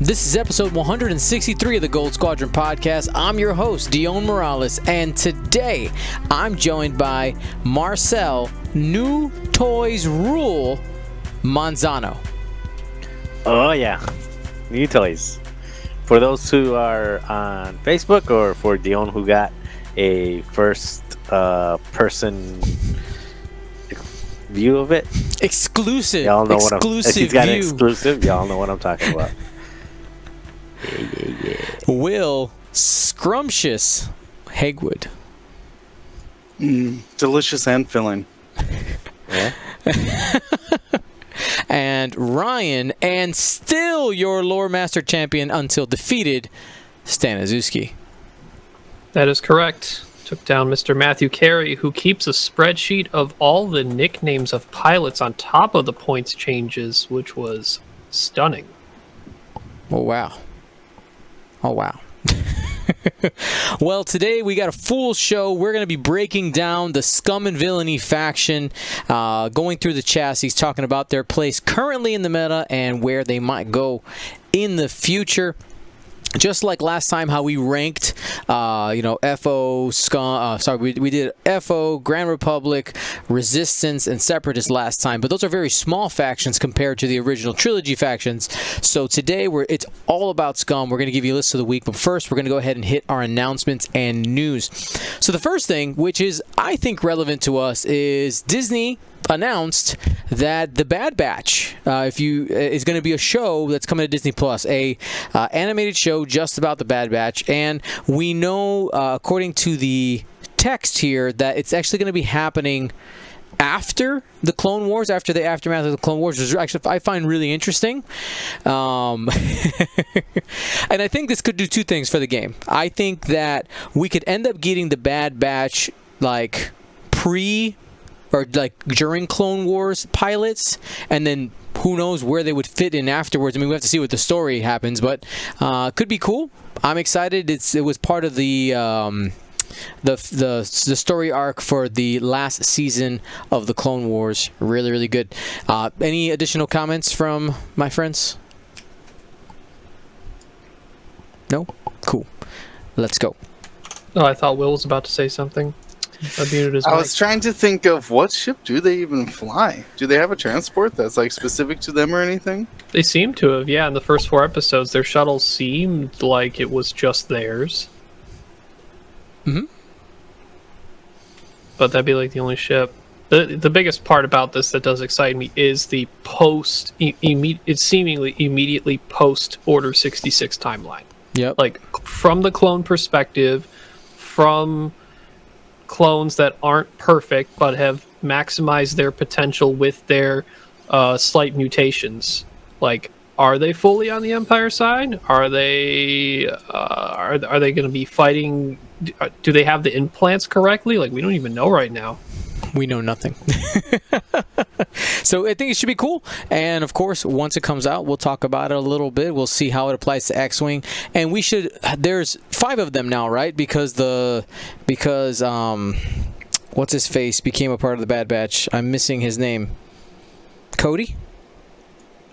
This is episode 163 of the Gold Squadron podcast. I'm your host, Dion Morales, and today I'm joined by Marcel New Toys Rule Manzano. Oh yeah, New Toys. For those who are on Facebook, or for Dion who got a first person view of it. Exclusive. Y'all know exclusive he's got view. an exclusive. Y'all know what I'm talking about. Yeah. Will Scrumptious Hegwood. Delicious and filling. Yeah. And Ryan, and still your lore master champion until defeated, Staniszewski. That is correct. Took down Mr. Matthew Carey, who keeps a spreadsheet of all the nicknames of pilots on top of the points changes, which was stunning. Oh, wow. Oh, wow. Well, today we got a full show. We're going to be breaking down the Scum and Villainy faction, going through the chassis, talking about their place currently in the meta and where they might go in the future. Just like last time, how we ranked, FO, Scum, we did FO, Grand Republic, Resistance, and Separatist last time, but those are very small factions compared to the original trilogy factions. So today, it's all about Scum. We're going to give you a list of the week, but first, we're going to go ahead and hit our announcements and news. So the first thing, which is, I think, relevant to us, is Disney announced that the Bad Batch is going to be a show that's coming to Disney Plus, a animated show just about the Bad Batch, and we know according to the text here that it's actually going to be happening after the Clone Wars, after the aftermath of the Clone Wars, which is actually I find really interesting. And I think this could do two things for the game. I think that we could end up getting the Bad Batch like during Clone Wars pilots, and then who knows where they would fit in afterwards. I mean, we have to see what the story happens, but could be cool. I'm excited. It was part of the story arc for the last season of the Clone Wars. Really, really good. Any additional comments from my friends? No? Cool. Let's go. Oh, I thought Will was about to say something. I muted his mic. I was trying to think of what ship do they even fly? Do they have a transport that's like specific to them or anything? They seem to have, yeah. In the first 4 episodes, their shuttle seemed like it was just theirs. Mm-hmm. But that'd be like the only ship. The biggest part about this that does excite me is the it's seemingly immediately post Order 66 timeline. Yep. Like, from the clone perspective, from clones that aren't perfect but have maximized their potential with their slight mutations. Like, are they fully on the Empire side? Are they going to be fighting? Do they have the implants correctly? Like, we don't even know right now. We know nothing. So I think it should be cool. And of course, once it comes out, we'll talk about it a little bit. We'll see how it applies to X-Wing. And there's 5 of them now, right? Because what's his face became a part of the Bad Batch. I'm missing his name. Cody?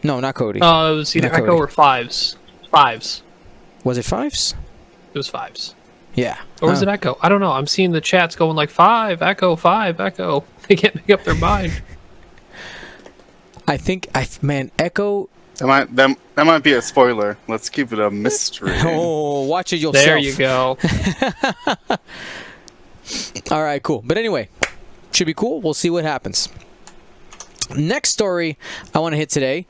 No, not Cody. It was either Echo or Fives. Fives. Was it Fives? It was Fives. Yeah. Or was it Echo? I don't know. I'm seeing the chats going like 5, Echo, 5, Echo. They can't make up their mind. I think, Echo... That might be a spoiler. Let's keep it a mystery. Oh, watch it yourself. There you go. All right, cool. But anyway, should be cool. We'll see what happens. Next story I want to hit today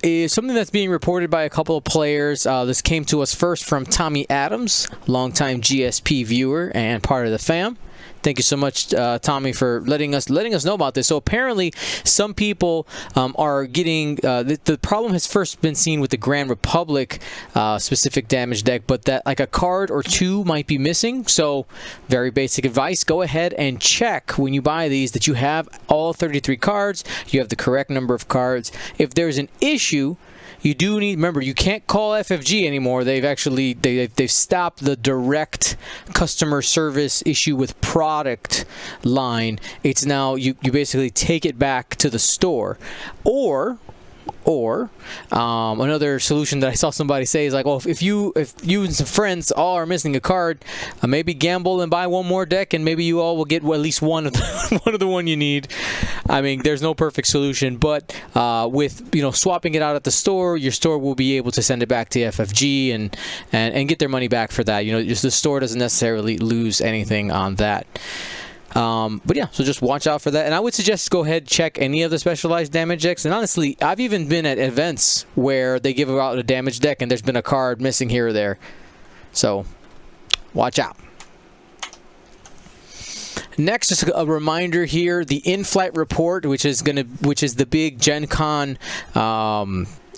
is something that's being reported by a couple of players. This came to us first from Tommy Adams, longtime GSP viewer and part of the fam. Thank you so much, Tommy, for letting us know about this. So apparently, some people are getting the problem has first been seen with the Grand Republic specific damage deck, but that like a card or 2 might be missing. So very basic advice: go ahead and check when you buy these that you have all 33 cards. You have the correct number of cards. If there's an issue, you do need, remember, you can't call FFG anymore. They've stopped the direct customer service issue with product line. It's now you basically take it back to the store, or Or another solution that I saw somebody say is like, well, if you and some friends all are missing a card, maybe gamble and buy one more deck, and maybe you all will get at least one of the one you need. I mean, there's no perfect solution, but with swapping it out at the store, your store will be able to send it back to FFG and get their money back for that. Just the store doesn't necessarily lose anything on that. But yeah, so just watch out for that. And I would suggest go ahead, check any of the specialized damage decks. And honestly, I've even been at events where they give out a damage deck and there's been a card missing here or there. So watch out. Next, just a reminder here, the in-flight report, which is the big Gen Con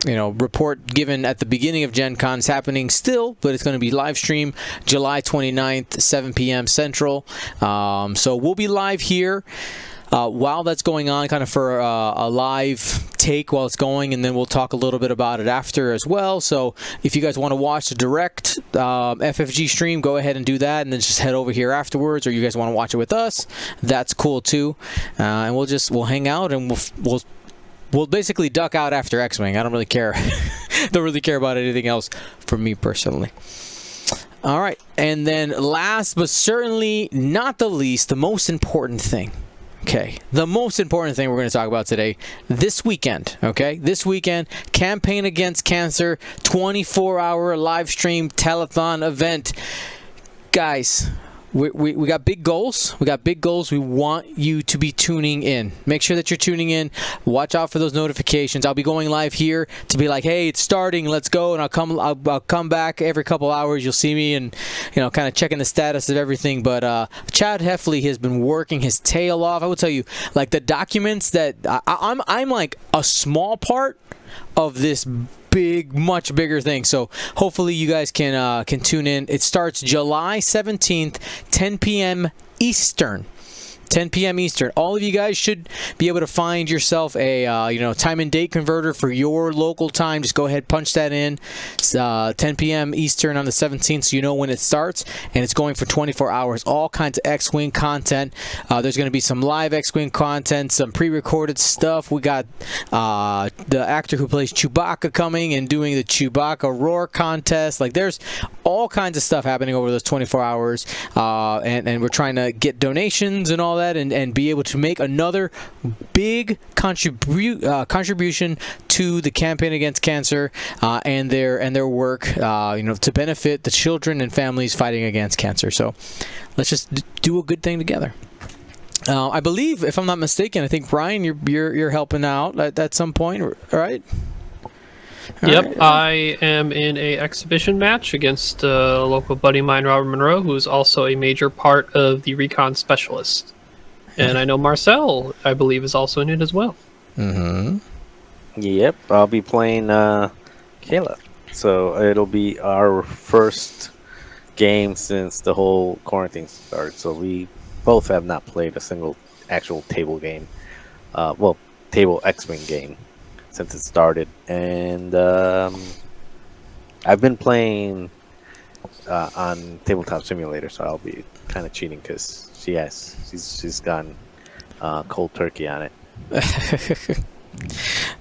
report given at the beginning of Gen Con, is happening still, but it's going to be live stream July 29th, 7 p.m. Central. So we'll be live here while that's going on, kind of for a live take while it's going, and then we'll talk a little bit about it after as well. So if you guys want to watch the direct FFG stream, go ahead and do that, and then just head over here afterwards, or you guys want to watch it with us, that's cool too. And we'll hang out, and we'll basically duck out after X-Wing. I don't really care. Don't really care about anything else for me personally. All right. And then last but certainly not the least, the most important thing. Okay. The most important thing we're going to talk about today, this weekend. Okay. This weekend, Campaign Against Cancer, 24-hour live stream telethon event. Guys, we got big goals. We got big goals. We want you to be tuning in. Make sure that you're tuning in. Watch out for those notifications. I'll be going live here to be like, hey, it's starting. Let's go. And I'll come back every couple hours. You'll see me and kind of checking the status of everything. But Chad Heffley has been working his tail off. I will tell you, like the documents that I'm like a small part of this much bigger thing. So hopefully you guys can tune in. It starts July 17th, 10 p.m. Eastern. 10 p.m. Eastern. All of you guys should be able to find yourself a time and date converter for your local time. Just go ahead, punch that in. It's 10 p.m. Eastern on the 17th, so you know when it starts, and it's going for 24 hours. All kinds of X-Wing content. There's going to be some live X-Wing content, some pre-recorded stuff. We got the actor who plays Chewbacca coming and doing the Chewbacca roar contest. Like, there's all kinds of stuff happening over those 24 hours, and we're trying to get donations and all that, and be able to make another big contribution to the Campaign Against Cancer and their work, to benefit the children and families fighting against cancer. So let's just do a good thing together. I believe, if I'm not mistaken, I think Ryan, you're helping out at some point, right? Yep, right. I am in a exhibition match against a local buddy of mine, Robert Monroe, who's also a major part of the recon specialist. And I know Marcel, I believe, is also in it as well. Mm-hmm. Yep, I'll be playing Kayla. So it'll be our first game since the whole quarantine started. So we both have not played a single actual table game. Table X-Wing game since it started. And I've been playing on Tabletop Simulator, so I'll be kind of cheating because she's gone cold turkey on it.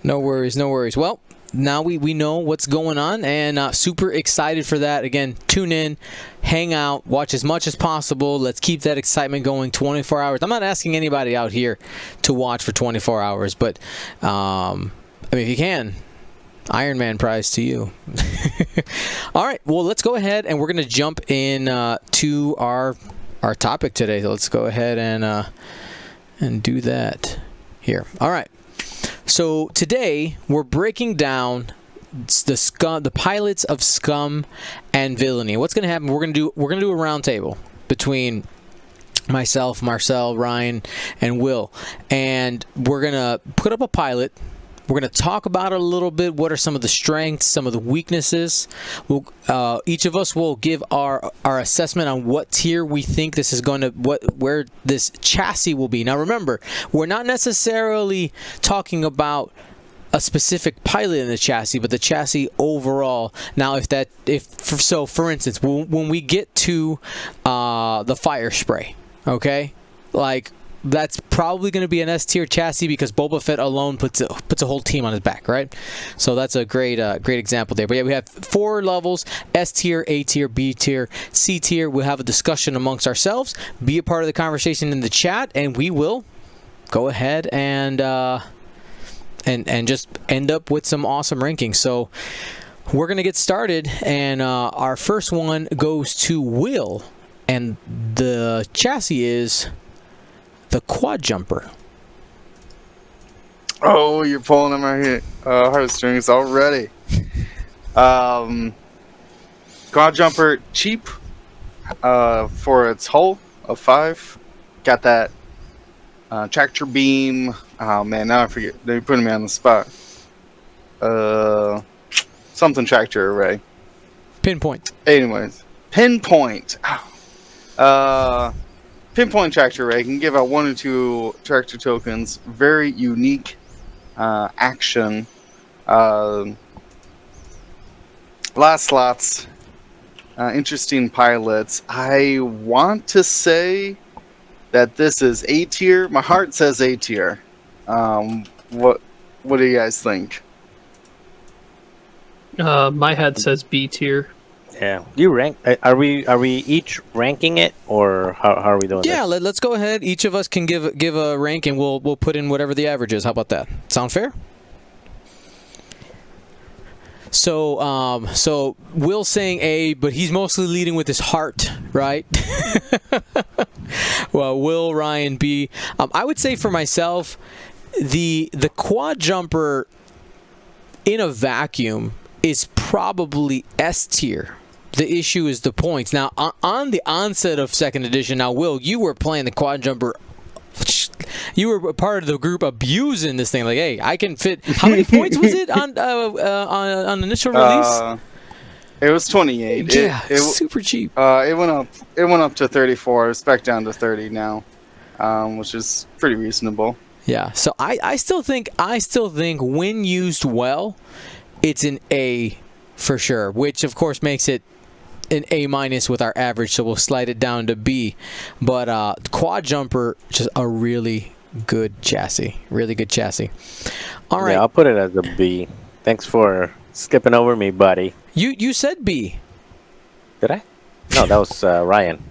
No worries. Well, now we know what's going on, and super excited for that. Again, tune in, hang out, watch as much as possible. Let's keep that excitement going 24 hours. I'm not asking anybody out here to watch for 24 hours, but if you can, Iron Man prize to you. All right, well, let's go ahead, and we're going to jump in to our topic today. So let's go ahead and do that here. All right. So today we're breaking down the pilots of Scum and Villainy. What's going to happen? We're going to do a round table between myself, Marcel, Ryan, and Will, and we're going to put up a pilot. We're going to talk about it a little bit. What are some of the strengths, some of the weaknesses? Each of us will give our assessment on what tier we think this is going to, where this chassis will be. Now, remember, we're not necessarily talking about a specific pilot in the chassis, but the chassis overall. Now, for instance, when we get to the fire spray, okay, like that's probably going to be an S tier chassis because Boba Fett alone puts a whole team on his back, right? So that's a great example there. But yeah, we have 4 levels: S tier, A tier, B tier, C tier. We'll have a discussion amongst ourselves. Be a part of the conversation in the chat, and we will go ahead and just end up with some awesome rankings. So we're going to get started, and our first one goes to Will, and the chassis is the Quad Jumper. Oh, you're pulling on my heartstrings already. Quad Jumper, cheap for its hull of 5. Got that tractor beam. Oh man, now I forget. They're putting me on the spot. Something tractor array. Pinpoint. Anyways, pinpoint. Pinpoint tractor array can give out 1 or 2 tractor tokens. Very unique action. Lot of slots. Interesting pilots. I want to say that this is A tier. My heart says A tier. What do you guys think? My head says B tier. Yeah, you rank. Are we each ranking it, or how are we doing? Yeah, this? let's go ahead. Each of us can give a rank, and we'll put in whatever the average is. How about that? Sound fair? So Will's saying A, but he's mostly leading with his heart, right? Well, Will, Ryan, B. I would say for myself, the Quad Jumper in a vacuum is probably S tier. The issue is the points. Now, on the onset of 2nd edition, now, Will, you were playing the Quad Jumper. You were part of the group abusing this thing. Like, hey, I can fit. How many points was it on initial release? It was 28. Yeah, it super cheap. It went up to 34. It's back down to 30 now, which is pretty reasonable. Yeah. So I still think when used well, it's an A for sure. Which of course makes it an A- with our average. So we'll slide it down to B. But Quad Jumper, just a really good chassis. Really good chassis. All right. Yeah, I'll put it as a B. Thanks for skipping over me, buddy. You said B. Did I? No, that was Ryan.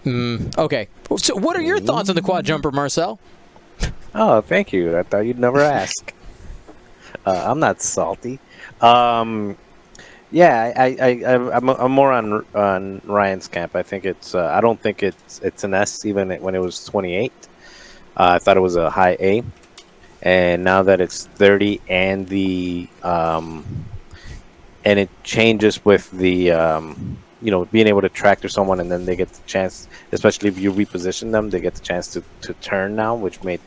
Okay. So what are your thoughts on the Quad Jumper, Marcel? Oh, thank you. I thought you'd never ask. I'm not salty. Yeah, I'm more on Ryan's camp. I think it's. I don't think it's an S even when it was 28. I thought it was a high A, and now that it's 30 and and it changes with the being able to tractor someone, and then they get the chance, especially if you reposition them, they get the chance to turn now, which made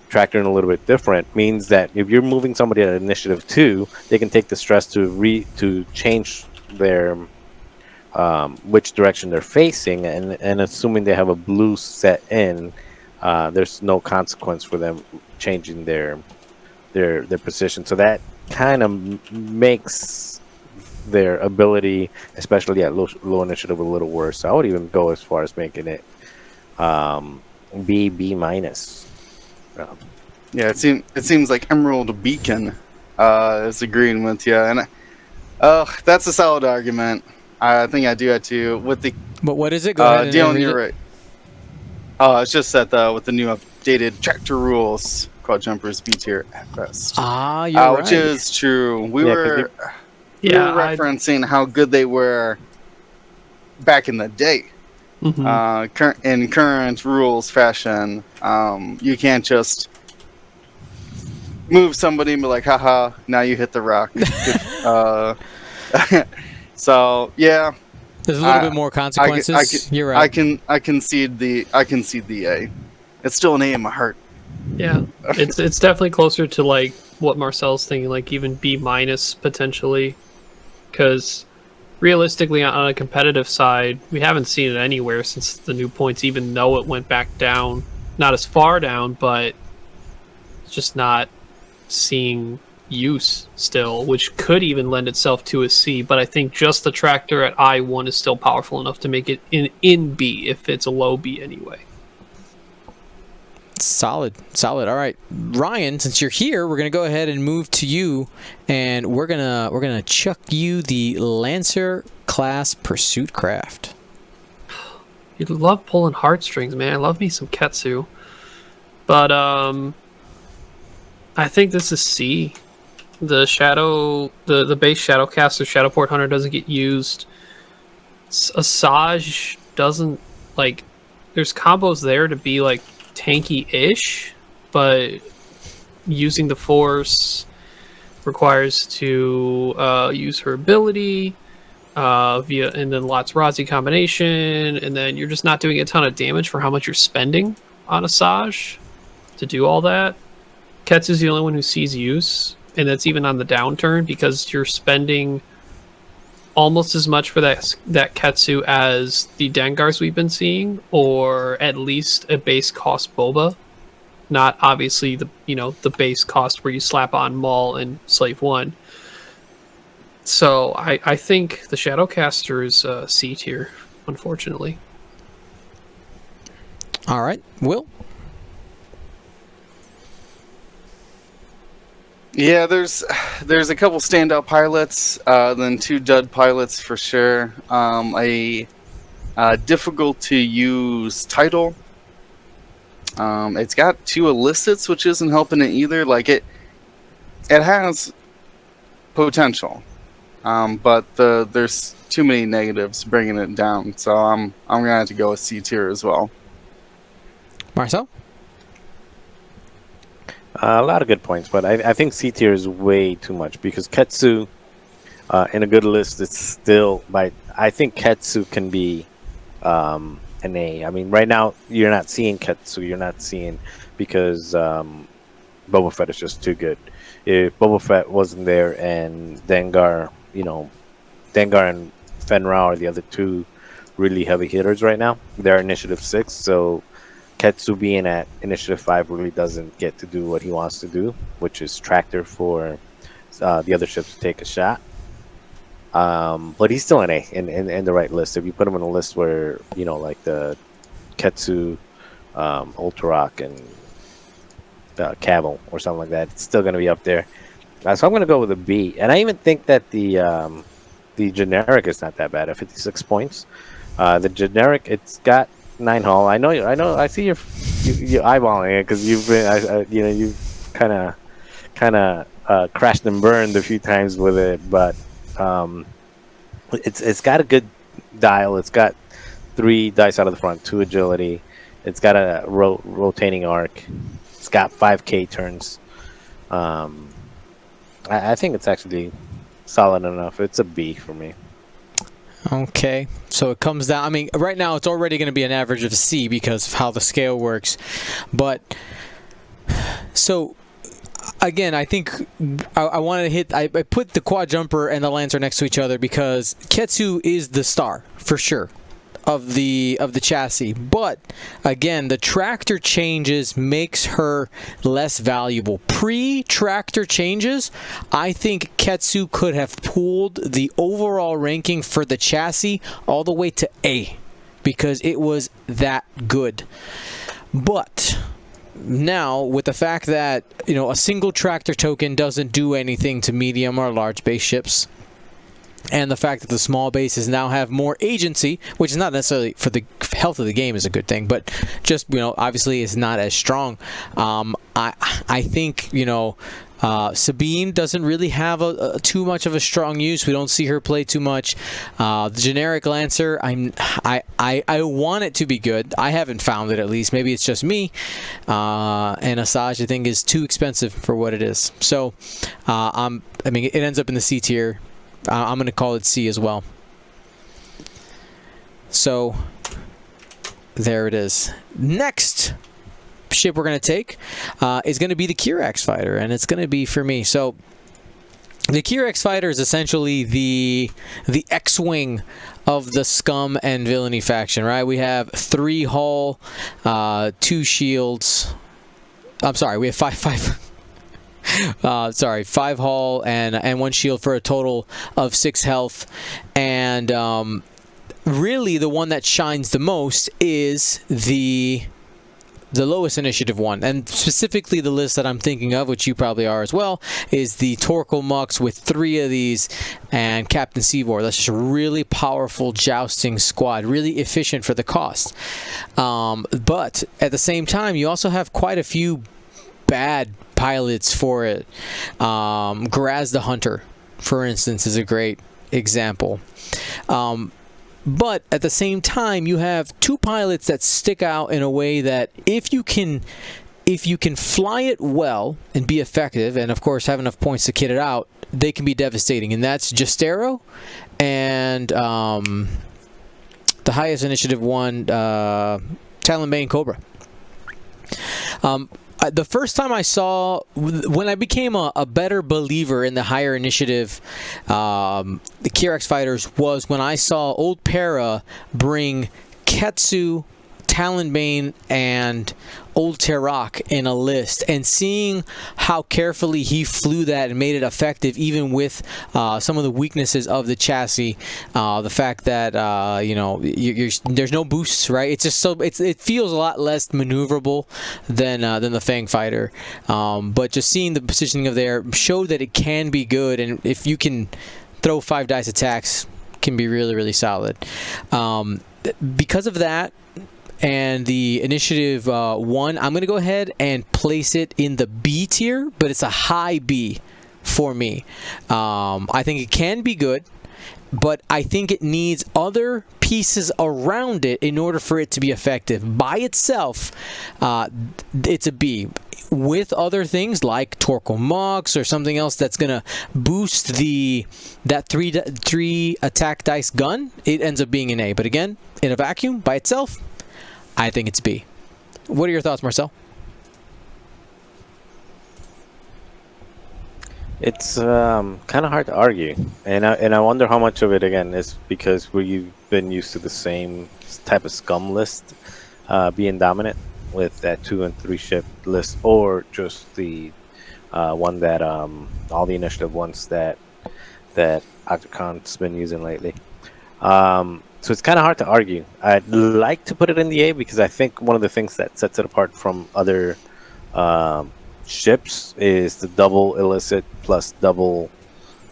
tractoring a little bit different. Means that if you're moving somebody at initiative 2, they can take the stress to change their which direction they're facing, and assuming they have a blue set in, there's no consequence for them changing their position. So that kind of makes their ability, especially at low initiative, a little worse. So I would even go as far as making it B minus. Yeah, it seems like Emerald Beacon is agreeing with you, and that's a solid argument. I think I do that too. With the But what is it? Go ahead. Dion, you're right. It's just that with the new updated tractor rules, Quad Jumpers B tier at best. You're right. Which is true. We were referencing how good they were back in the day. Mm-hmm. In current rules fashion, you can't just move somebody and be like, haha, now you hit the rock. So yeah, there's a little bit more consequences. You're right. I concede the A. It's still an A in my heart. Yeah, it's definitely closer to like what Marcel's thinking, like even B minus potentially, because realistically on a competitive side, we haven't seen it anywhere since the new points, even though it went back down, not as far down, but it's just not seeing use still, which could even lend itself to a C. But I think just the tractor at I1 is still powerful enough to make it in B if it's a low B anyway. Solid. All right, Ryan, since you're here, we're gonna go ahead and move to you, and we're gonna chuck you the Lancer class Pursuit Craft. You love pulling heartstrings, man. I love me some Ketsu. But I think this is C. The base Shadowcaster Shadowport Hunter doesn't get used. Asajj doesn't, like, there's combos there to be like tanky-ish, but using the Force requires to use her ability via, and then lots Razi combination, and then you're just not doing a ton of damage for how much you're spending on Asajj to do all that. Ketsu's the only one who sees use, and that's even on the downturn, because you're spending almost as much for that Ketsu as the Dengars we've been seeing, or at least a base cost Boba. Not obviously the base cost where you slap on Maul and Slave 1. So I think the Shadowcaster is C tier, unfortunately. All right, Will. Yeah, there's a couple standout pilots, then 2 dud pilots for sure. A difficult to use title. It's got 2 elicits, which isn't helping it either. Like it has potential, but there's too many negatives bringing it down. So I'm gonna have to go with C tier as well. Marcel. A lot of good points, but I think C tier is way too much, because Ketsu, in a good list, it's still I think Ketsu can be an A. I mean, right now you're not seeing Ketsu, you're not seeing, because Boba Fett is just too good. If Boba Fett wasn't there and Dengar and Fenrir are the other 2 really heavy hitters right now. They're initiative 6, so Ketsu being at initiative 5 really doesn't get to do what he wants to do, which is tractor for the other ships to take a shot. But he's still an A in the right list. If you put him on a list where, like the Ketsu, Ultrarock, and Cavill or something like that, it's still going to be up there. So I'm going to go with a B. And I even think that the generic is not that bad at 56 points. The generic, it's got 9 hull. I know. I see you're eyeballing it, because you've been, you've kind of crashed and burned a few times with it. But it's got a good dial. It's got 3 dice out of the front, 2 agility. It's got a rotating arc. It's got 5K turns. I think it's actually solid enough. It's a B for me. Okay, so it comes down, I mean, right now it's already going to be an average of C because of how the scale works. But, so, again, I think I wanted to hit, I put the Quad Jumper and the Lancer next to each other because Ketsu is the star, for sure, of the chassis. But, again, the tractor changes makes her less valuable. Pre-tractor changes, I think Ketsu could have pulled the overall ranking for the chassis all the way to A, because it was that good. But now, with the fact that, a single tractor token doesn't do anything to medium or large base ships, and the fact that the small bases now have more agency, which is not necessarily for the health of the game is a good thing, but just, obviously it's not as strong. I think, Sabine doesn't really have too much of a strong use. We don't see her play too much. The generic Lancer, I want it to be good. I haven't found it, at least. Maybe it's just me. And Asajj, I think, is too expensive for what it is. So, it ends up in the C tier. I'm going to call it C as well. So, there it is. Next ship we're going to take is going to be the Kirax Fighter, and it's going to be for me. So, the Kirax Fighter is essentially the X-Wing of the Scum and Villainy faction, right? We have 3 hull, 2 shields. I'm sorry, we have 5 hull and 1 shield for a total of 6 health. And really the one that shines the most is the the lowest initiative one, and specifically the list that I'm thinking of, which you probably are as well, is the Torkoal Mux with 3 of these and Captain Seavor. That's just a really powerful jousting squad, really efficient for the cost. But at the same time, you also have quite a few bad pilots for it. Graz the Hunter, for instance, is a great example. But at the same time, you have 2 pilots that stick out in a way that if you can fly it well and be effective, and of course have enough points to kit it out, they can be devastating. And that's Justero and the highest initiative one, Talonbane Cobra. The first time I saw, when I became a better believer in the higher initiative, the Kirax fighters, was when I saw Old Para bring Ketsu, Talonbane, and Old Terak in a list, and seeing how carefully he flew that and made it effective, even with some of the weaknesses of the chassis. The fact that there's no boosts, right? It's just it feels a lot less maneuverable than the Fang Fighter. But just seeing the positioning of there showed that it can be good, and if you can throw 5 dice attacks, can be really, really solid. Because of that, and the initiative 1, I'm going to go ahead and place it in the B tier, but it's a high B for me. I think it can be good, but I think it needs other pieces around it in order for it to be effective. By itself, it's a B. With other things like Torkoal Mux or something else that's going to boost that 3 attack dice gun, it ends up being an A. But again, in a vacuum, by itself, I think it's B. What are your thoughts, Marcel? It's kind of hard to argue, and I wonder how much of it again is because we've been used to the same type of scum list being dominant with that 2 and 3 ship list, or just the one that all the initiative ones that Octacon's been using lately. So it's kind of hard to argue. I'd like to put it in the A because I think one of the things that sets it apart from other ships is the double illicit plus double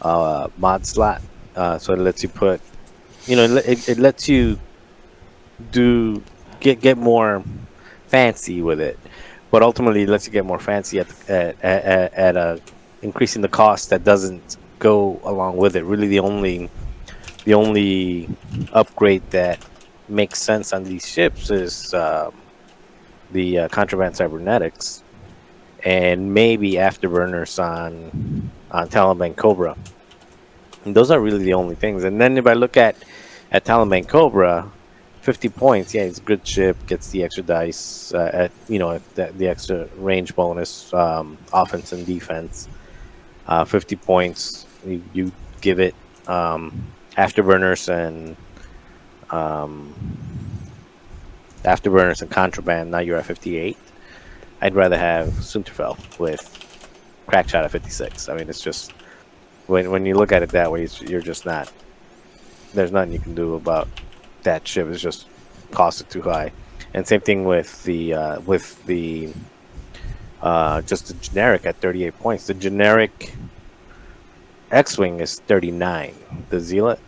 mod slot. So it lets you put, it lets you get more fancy with it, but ultimately it lets you get more fancy at increasing the cost that doesn't go along with it. Really, the only upgrade that makes sense on these ships is the contraband cybernetics, and maybe afterburners on Talonbane Cobra. And those are really the only things. And then if I look at Talonbane Cobra, 50 points. Yeah, it's a good ship. Gets the extra dice at the extra range bonus, offense and defense. 50 points. You give it afterburners and contraband. Now you're at 58. I'd rather have Sunterfell with crack shot at 56. I mean, it's just when you look at it that way, you're just not. There's nothing you can do about that ship. It's just costed too high. And same thing with the just the generic at 38 points. The generic X-wing is 39. The Zealot.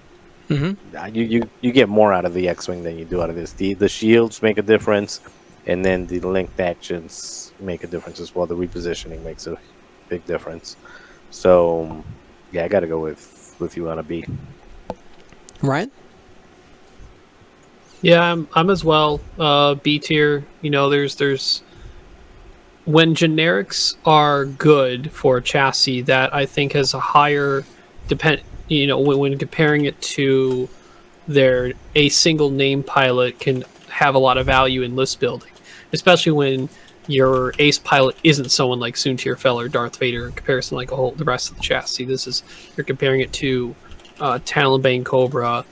Mm-hmm. You get more out of the X-wing than you do out of this. The shields make a difference, and then the linked actions make a difference as well. The repositioning makes a big difference. So yeah, I got to go with you on a B. Ryan? Yeah, I'm as well. B tier. There's when generics are good for a chassis that I think has a higher when comparing it to a single name pilot can have a lot of value in list building, especially when your ace pilot isn't someone like Sunterfell or Darth Vader in comparison like the rest of the chassis. You're comparing it to Talonbane Cobra,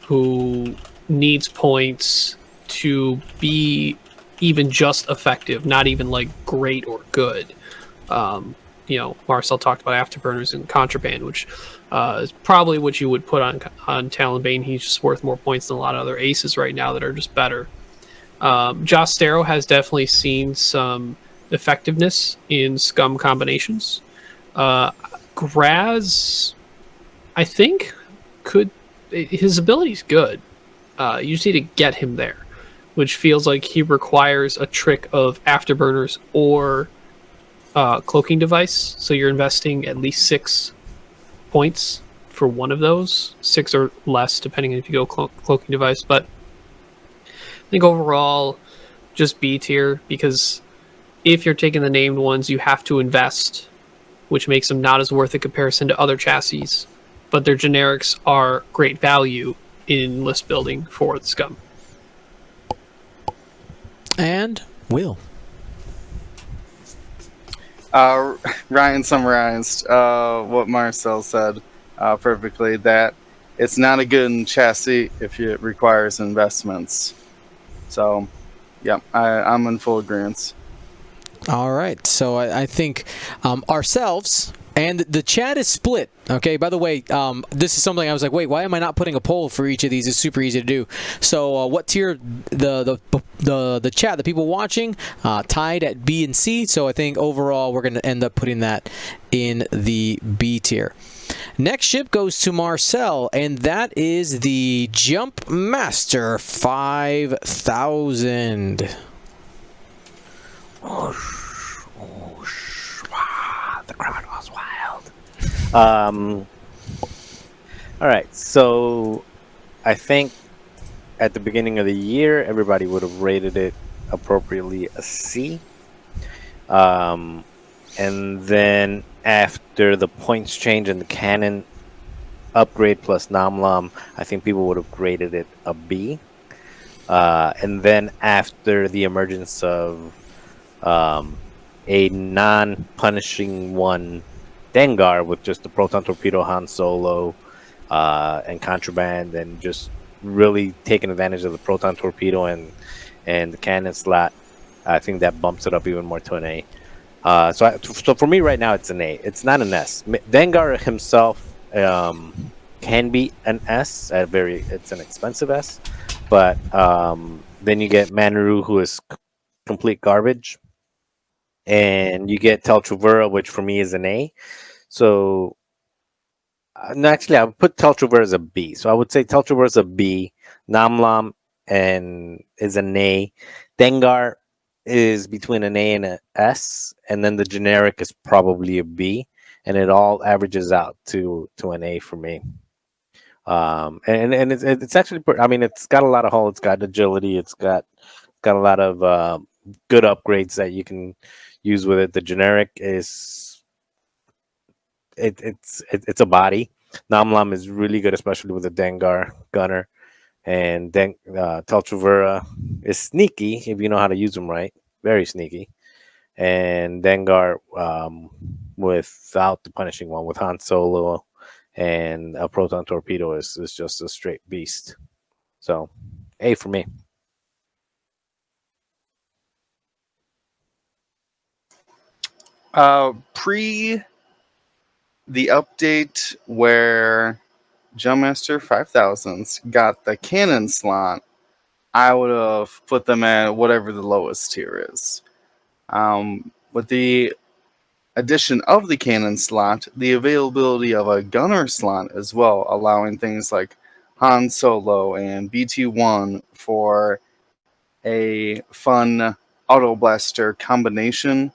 who needs points to be even just effective, not even like great or good. Marcel talked about afterburners and contraband, which is probably what you would put on Talonbane. He's just worth more points than a lot of other aces right now that are just better. Jostero has definitely seen some effectiveness in Scum combinations. Graz, I think, his ability's good. You just need to get him there, which feels like he requires a trick of afterburners or cloaking device. So you're investing at least 6 points for one of those, 6 or less, depending on if you go cloaking device. But I think overall, just B tier, because if you're taking the named ones, you have to invest, which makes them not as worth a comparison to other chassis. But their generics are great value in list building for the Scum. And Will. Ryan summarized what Marcel said perfectly, that it's not a good chassis if it requires investments. So, yeah, I'm in full agreement. All right, so I think ourselves and the chat is split. Okay, by the way, this is something I was like, wait, why am I not putting a poll for each of these? It's super easy to do. So what tier the chat, the people watching, tied at B and C. So I think overall we're going to end up putting that in the B tier. Next ship goes to Marcel, and that is the Jump Master 5000. The crowd was wild. All right, so I think at the beginning of the year, everybody would have rated it appropriately a C. And then after the points change and the cannon upgrade plus Namlam, I think people would have graded it a B. And then after the emergence of a non-punishing one, Dengar, with just the Proton Torpedo, Han Solo, and Contraband, and just really taking advantage of the Proton Torpedo and the cannon slot, I think that bumps it up even more to an A. So for me right now, it's an A. It's not an S. Dengar himself can be an S. It's an expensive S, but then you get Manaru, who is complete garbage, and you get Tel Travura, which for me is an A. So actually, I would put Tel Travura as a B. So I would say Tel Travura is a B. Namlam and is an A. Dengar is between an A and an S, and then the generic is probably a B, and it all averages out to an A for me. And it's actually, I mean, it's got a lot of hull, it's got agility, it's got a lot of good upgrades that you can use with it. The generic is it's a body. Namlam is really good, especially with the Dengar gunner, and then Tel Travura is sneaky if you know how to use them right, very sneaky. And Dengar, without the punishing one, with Han Solo and a Proton Torpedo, is just a straight beast. So, A for me. Pre the update where Jumpmaster 5000s got the cannon slot, I would have put them at whatever the lowest tier is. With the addition of the cannon slot, the availability of a gunner slot as well, allowing things like Han Solo and BT-1 for a fun auto blaster combination.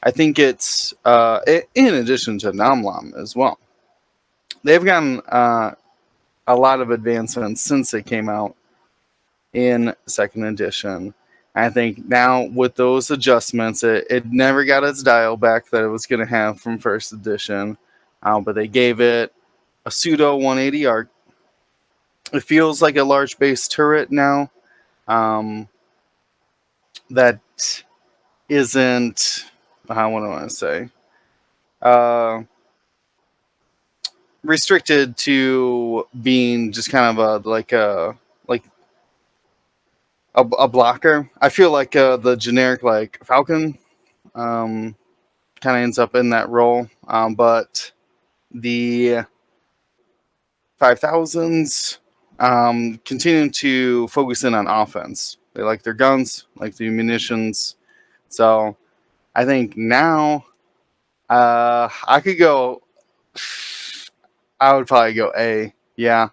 I think it's in addition to Namlam as well. They've gotten a lot of advancements since it came out in second edition. I think now with those adjustments, it never got its dial back that it was going to have from first edition, but they gave it a pseudo 180 arc. It feels like a large base turret now. That isn't, what do I want to say? Restricted to being just kind of a blocker. I feel like the generic like Falcon kind of ends up in that role, but the 5000s continue to focus in on offense. They like their guns, like the munitions. So I think now I could go. I would probably go A. Yeah,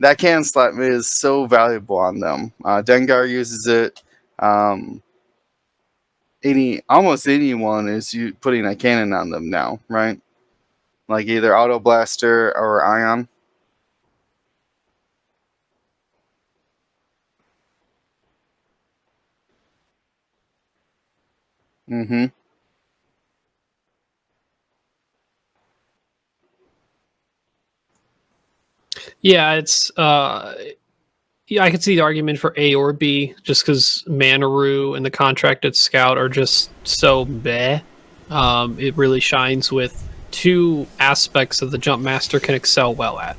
that cannon slap is so valuable on them. Dengar uses it. Almost anyone is putting a cannon on them now, right? Like either auto blaster or ion. Mm-hmm. Yeah, it's yeah, I could see the argument for A or B just because Manaru and the Contracted Scout are just so bleh. It really shines with two aspects that the Jump Master can excel well at.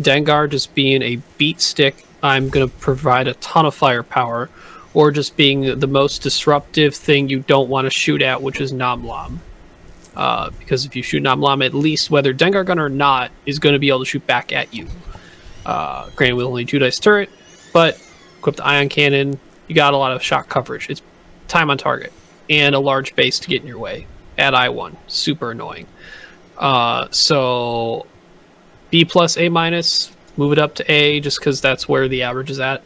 Dengar just being a beat stick, I'm going to provide a ton of firepower, or just being the most disruptive thing you don't want to shoot at, which is Namlam. Because if you shoot Namlam, at least whether Dengar gun or not, is going to be able to shoot back at you. Granted, with only 2 dice turret, but equipped ion cannon, you got a lot of shot coverage. It's time on target and a large base to get in your way at I1. Super annoying. So B plus A minus, move it up to A just because that's where the average is at.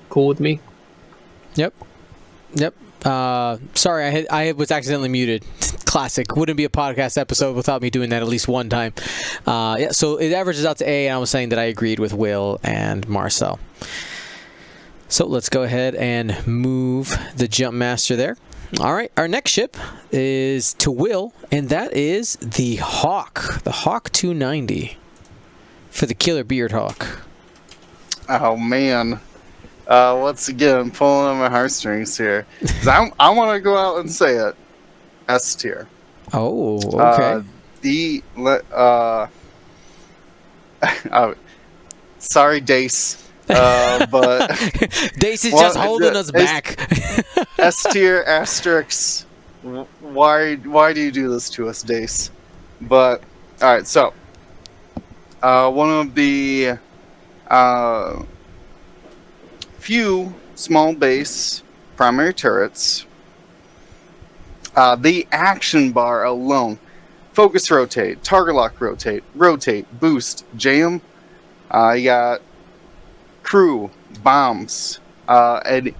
Cool with me. Yep. Sorry, I was accidentally muted. Classic. Wouldn't be a podcast episode without me doing that at least one time. Yeah, so it averages out to A, and I was saying that I agreed with Will and Marcel. So let's go ahead and move the Jump Master there. All right, our next ship is to Will, and that is the Hawk 290 for the Killer Beard Hawk. Oh man. Once again, pulling on my heartstrings here. 'Cause I want to go out and say it. S tier. Oh, okay. Sorry, Dace. But Dace is just holding us back. S tier asterisk. Why do you do this to us, Dace? But all right, so one of the few small base primary turrets. The action bar alone, focus rotate, target lock rotate, boost, jam. You got crew, bombs, an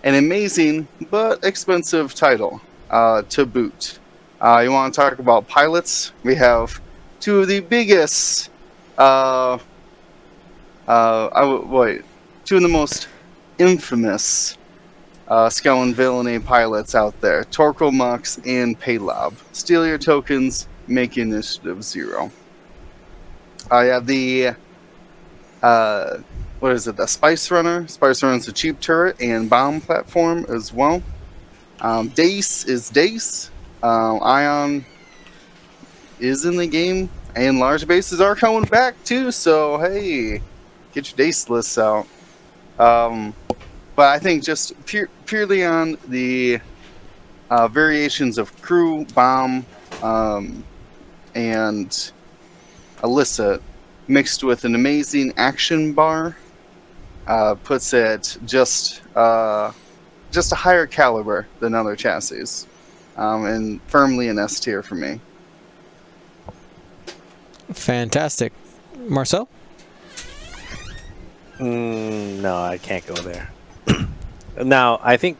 amazing but expensive title to boot. You want to talk about pilots? We have two of the biggest, two of the most infamous Scum and Villainy pilots out there. Torkel, Mux, and Paylob. Steal your tokens, make initiative 0. I have the what is it? The Spice Runner. Spice Runner is a cheap turret and bomb platform as well. Dace is Dace. Ion is in the game, and large bases are coming back too. So hey, get your Dace lists out. But I think just purely on the variations of crew, bomb, and illicit, mixed with an amazing action bar, puts it just a higher caliber than other chassis, and firmly an S tier for me. Fantastic. Marcel? No, I can't go there. Now, I think,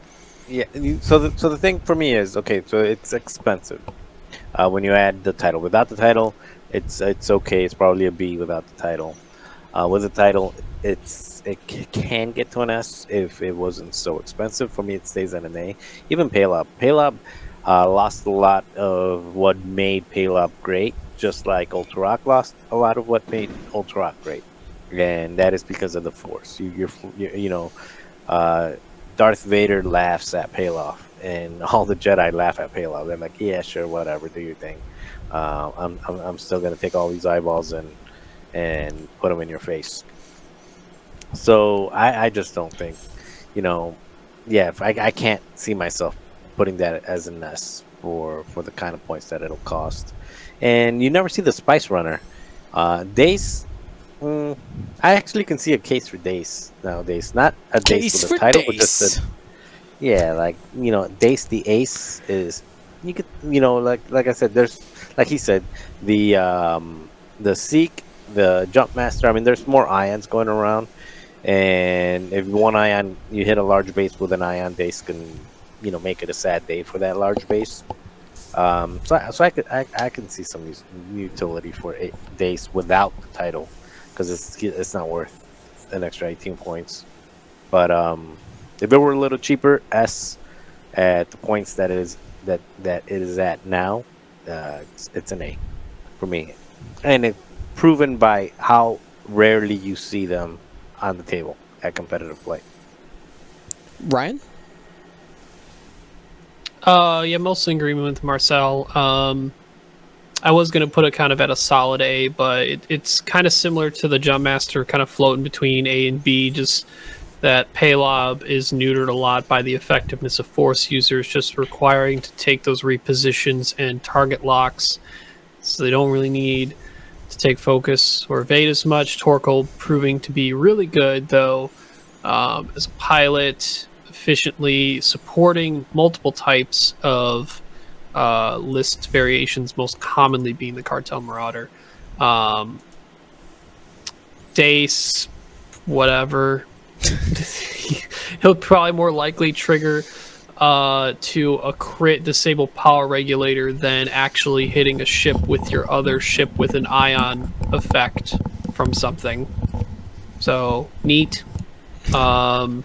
yeah. So the thing for me is, okay, so it's expensive. When you add the title, without the title, it's okay. It's probably a B without the title. With the title, it can get to an S if it wasn't so expensive. For me, it stays at an A. Even Paylob. Paylob lost a lot of what made Paylob great, just like Ultra Rock lost a lot of what made Ultra Rock great, and that is because of the Force. You know, Darth Vader laughs at Paylob, and all the Jedi laugh at Paylob. They're like, yeah, sure, whatever, do your thing. I'm still gonna take all these eyeballs and put them in your face. So I just don't think, yeah, I can't see myself putting that as an S for the kind of points that it'll cost. And you never see the Spice Runner. Dace, I actually can see a case for Dace nowadays. Not a Dace with a title, but just Yeah, like Dace the Ace is you could like I said, there's like he said the Seek, the Jump Master. I mean, there's more ions going around, and if one ion you hit a large base with an ion, Dace can make it a sad day for that large base. I can see some utility for Dace without the title because it's not worth an extra 18 points. But if it were a little cheaper, S at the points that it is at now, it's an A for me, and it's proven by how rarely you see them on the table at competitive play. Ryan? Yeah, mostly in agreement with Marcel. I was going to put it kind of at a solid A, but it's kind of similar to the Jump Master, kind of floating between A and B, just that Paylob is neutered a lot by the effectiveness of Force users, just requiring to take those repositions and target locks, so they don't really need to take focus or evade as much. Torkoal proving to be really good, though, as a pilot, efficiently supporting multiple types of list variations, most commonly being the Cartel Marauder. Dace, whatever. He'll probably more likely trigger to a crit disable power regulator than actually hitting a ship with your other ship with an ion effect from something. So neat. I'm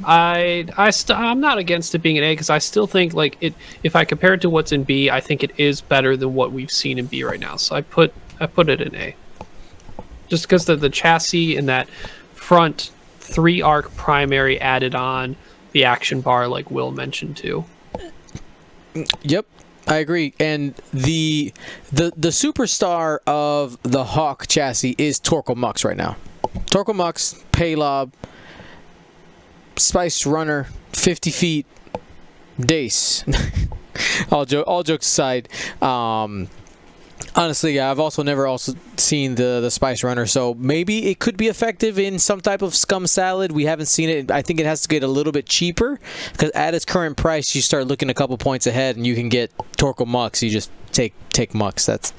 not against it being an A because I still think like it. If I compare it to what's in B, I think it is better than what we've seen in B right now. So I put it in A, just because the chassis and that front 3-arc primary added on the action bar, like Will mentioned too. Yep, I agree. And the superstar of the Hawk chassis is Torkoal Mux right now. Torkoal Mux, Paylob, Spice Runner, 50 feet, Dace. all jokes aside, honestly, yeah, I've also never seen the Spice Runner, so maybe it could be effective in some type of Scum Salad. We haven't seen it. I think it has to get a little bit cheaper, because at its current price, you start looking a couple points ahead, and you can get Torkoal Mux. You just take Mux. That's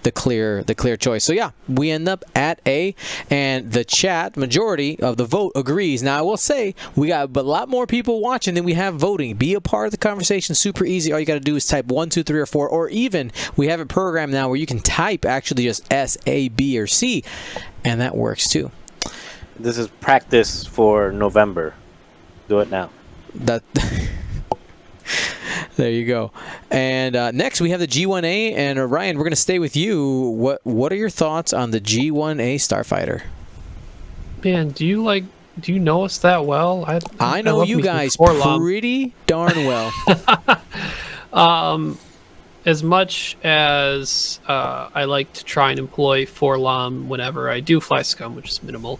the clear choice. So yeah, we end up at A, and the chat majority of the vote agrees. Now I will say we got a lot more people watching than we have voting. Be a part of the conversation. Super easy. All you got to do is type 1, 2, 3, or 4, or even we have a program now where you can type actually just S, A, B, or C, and that works too. This is practice for November. Do it now. There you go. And next we have the G1A, and Ryan, we're going to stay with you. What are your thoughts on the G1A Starfighter? Man, do you know us that well? I know you guys pretty darn well. As much as I like to try and employ Forlom whenever I do fly Scum, which is minimal,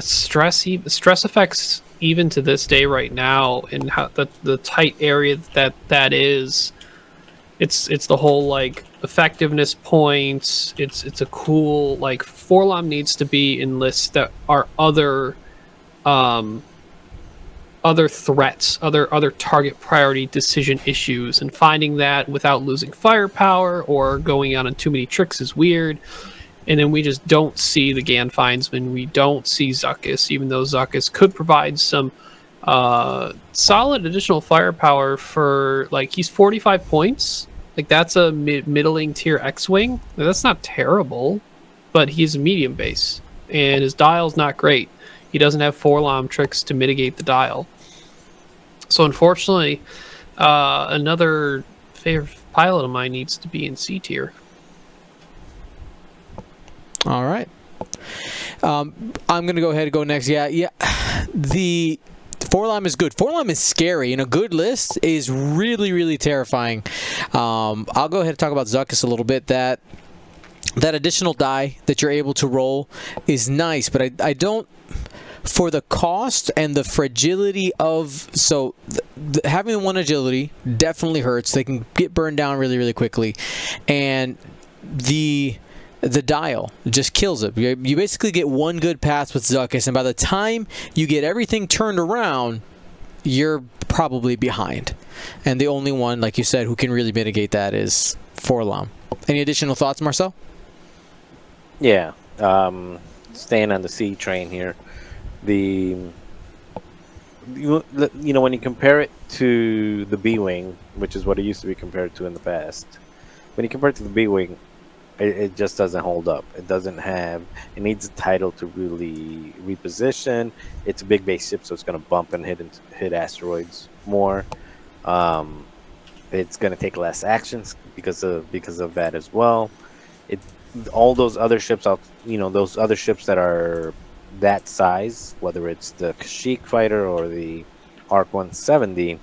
stress effects even to this day right now, and how the tight area that is, it's the whole like effectiveness points. It's a cool, like, Forlom needs to be in lists that are other threats, other target priority decision issues, and finding that without losing firepower or going on too many tricks is weird. And then we just don't see the Ganfinesman. We don't see Zuckuss, even though Zuckuss could provide some solid additional firepower for, like, he's 45 points. Like, that's a middling tier X-Wing. That's not terrible, but he's a medium base, and his dial's not great. He doesn't have Forlom tricks to mitigate the dial. So unfortunately, another favorite pilot of mine needs to be in C tier. All right. I'm going to go ahead and go next. Yeah. The Forlom is good. Forlom is scary, and a good list is really, really terrifying. I'll go ahead and talk about Zuckuss a little bit. That additional die that you're able to roll is nice, but I don't... For the cost and the fragility of... So, having one agility definitely hurts. They can get burned down really, really quickly. And the the dial just kills it. You basically get one good pass with Zuckuss, and by the time you get everything turned around, you're probably behind. And the only one, like you said, who can really mitigate that is Forlom. Any additional thoughts, Marcel? Yeah. Staying on the C train here. You know, when you compare it to the B-Wing, which is what it used to be compared to in the past, when you compare it to the B-Wing, it just doesn't hold up. It doesn't have... It needs a title to really reposition. It's a big base ship, so it's going to bump and hit asteroids more. It's going to take less actions because of that as well. All those other ships out, those other ships that are that size, whether it's the Kashyyyk fighter or the Arc 170,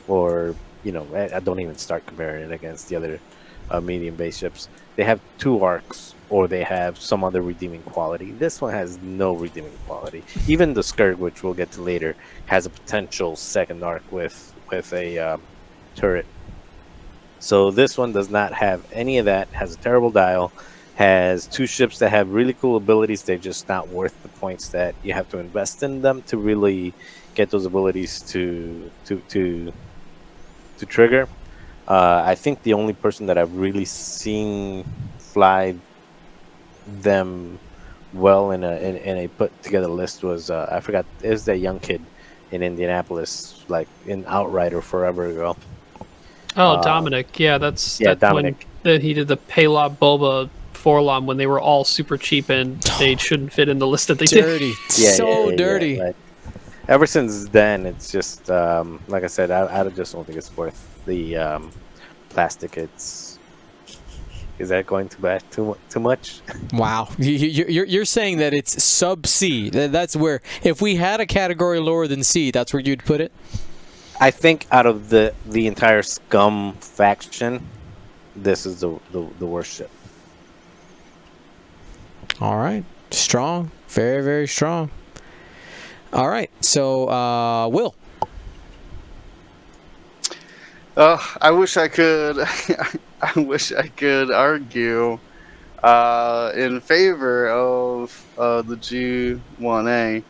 or I don't even start comparing it against the other medium base ships. They have 2 arcs, or they have some other redeeming quality. This one has no redeeming quality. Even the Skurg, which we'll get to later, has a potential second arc with a turret. So this one does not have any of that. Has a terrible dial. Has 2 ships that have really cool abilities. They're just not worth the points that you have to invest in them to really get those abilities to trigger. I think the only person that I've really seen fly them well in a put together list was I forgot. It was that young kid in Indianapolis, like in Outrider forever ago. Oh, Dominic. Yeah, that's Dominic. When he did the Paylob Boba Forlom when they were all super cheap and they shouldn't fit in the list that they Dirty. did. Dirty. Yeah. Like, ever since then, it's just like I said, I just don't think it's worth the plastic. Is that going to back too much? Wow, you're saying that it's sub C. That's where, if we had a category lower than C, that's where you'd put it. I think out of the entire Scum faction, this is the worst ship. All right, strong, very, very strong. All right, so Will. I wish I could. I wish I could argue in favor of the G1A.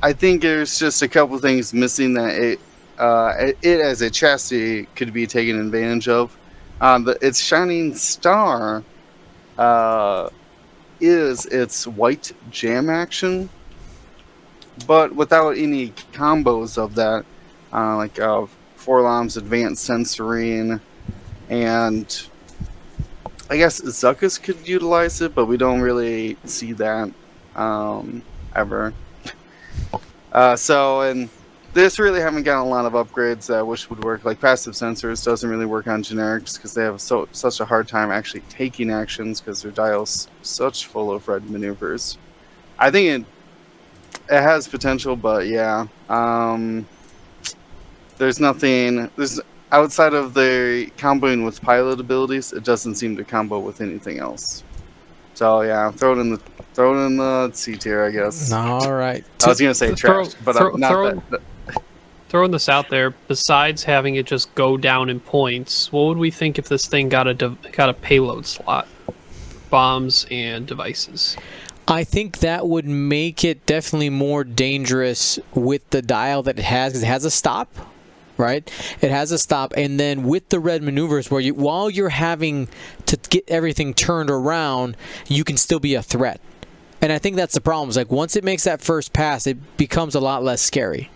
I think there's just a couple things missing that it as a chassis could be taken advantage of. Its shining star is its white jam action, but without any combos of that, like Forlom's advanced sensoring, and I guess Zuckuss could utilize it, but we don't really see that ever. And this really haven't gotten a lot of upgrades that I wish would work. Like passive sensors doesn't really work on generics because they have such a hard time actually taking actions because their dial's such full of red maneuvers. I think it has potential, but yeah, there's outside of the comboing with pilot abilities, it doesn't seem to combo with anything else. So yeah, throw it in the C tier, I guess. All right. I was gonna say trash, but throwing this out there. Besides having it just go down in points, what would we think if this thing got a payload slot, bombs and devices? I think that would make it definitely more dangerous with the dial that it has, because it has a stop. Right, it has a stop, and then with the red maneuvers, where while you're having to get everything turned around, you can still be a threat. And I think that's the problem. Is like once it makes that first pass, it becomes a lot less scary.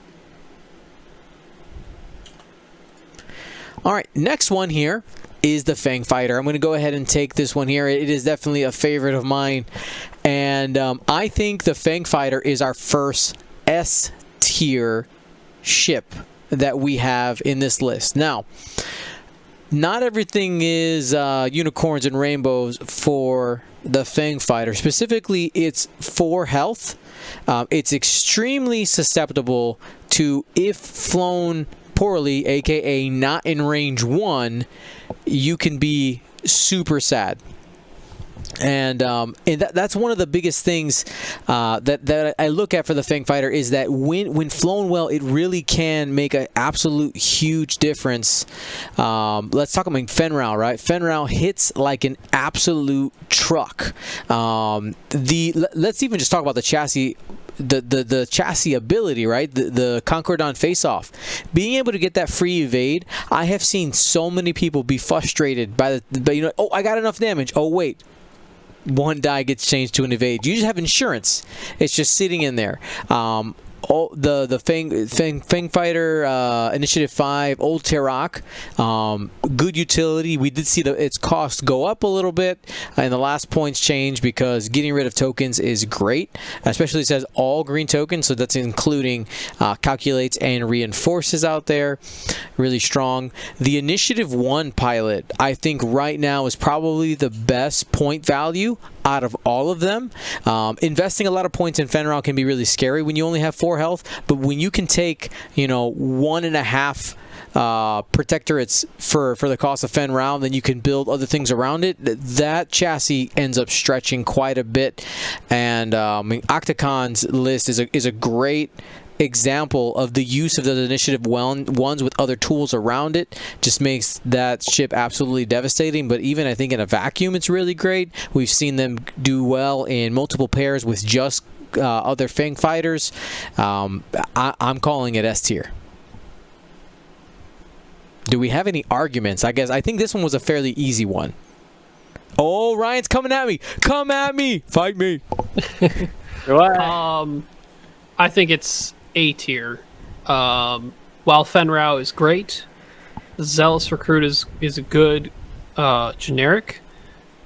All right, next one here is the Fang Fighter. I'm going to go ahead and take this one here. It is definitely a favorite of mine, and I think the Fang Fighter is our first S tier ship that we have in this list. Now, not everything is unicorns and rainbows for the Fang Fighter. Specifically, it's 4 health. It's extremely susceptible to, if flown poorly, aka not in range 1, you can be super sad. And that's one of the biggest things that I look at for the Fang Fighter is that when flown well, it really can make an absolute huge difference. Let's talk about Fenrir, right? Fenrir hits like an absolute truck. Let's even just talk about the chassis. The chassis ability, right? The Concordon face-off. Being able to get that free evade, I have seen so many people be frustrated by oh, I got enough damage. Oh, wait. One die gets changed to an evade. You just have insurance. It's just sitting in there. The Fang Fighter Initiative 5 Old Terrak, good utility. We did see its cost go up a little bit and the last points change because getting rid of tokens is great, especially it says all green tokens, so that's including calculates and reinforces out there. Really strong. The Initiative 1 pilot, I think right now is probably the best point value out of all of them. Investing a lot of points in Fenrir can be really scary when you only have 4 health, but when you can take 1.5 protectorates for the cost of Fenrir, then you can build other things around it. That chassis ends up stretching quite a bit, and Octacon's list is a great example of the use of the Initiative ones with other tools around it. Just makes that ship absolutely devastating, but even I think in a vacuum it's really great. We've seen them do well in multiple pairs with just other Fang Fighters. I'm calling it S tier. Do we have any arguments? I think this one was a fairly easy one. Oh, Ryan's coming at me. Come at me. Fight me. I think it's A tier. While Fenrir is great, the Zealous Recruit is a good generic.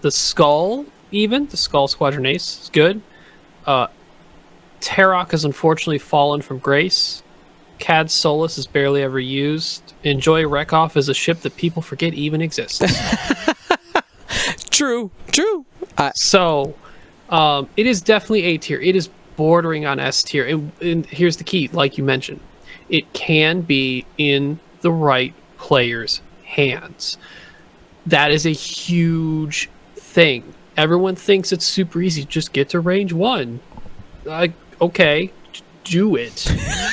The Skull Squadron Ace is good. Terok has unfortunately fallen from grace. Cad Solus is barely ever used. Enjoy Rekoff is a ship that people forget even exists. True. So, it is definitely A tier. It is bordering on S tier. And here's the key, like you mentioned. It can be in the right player's hands. That is a huge thing. Everyone thinks it's super easy. Just get to range 1. Okay, do it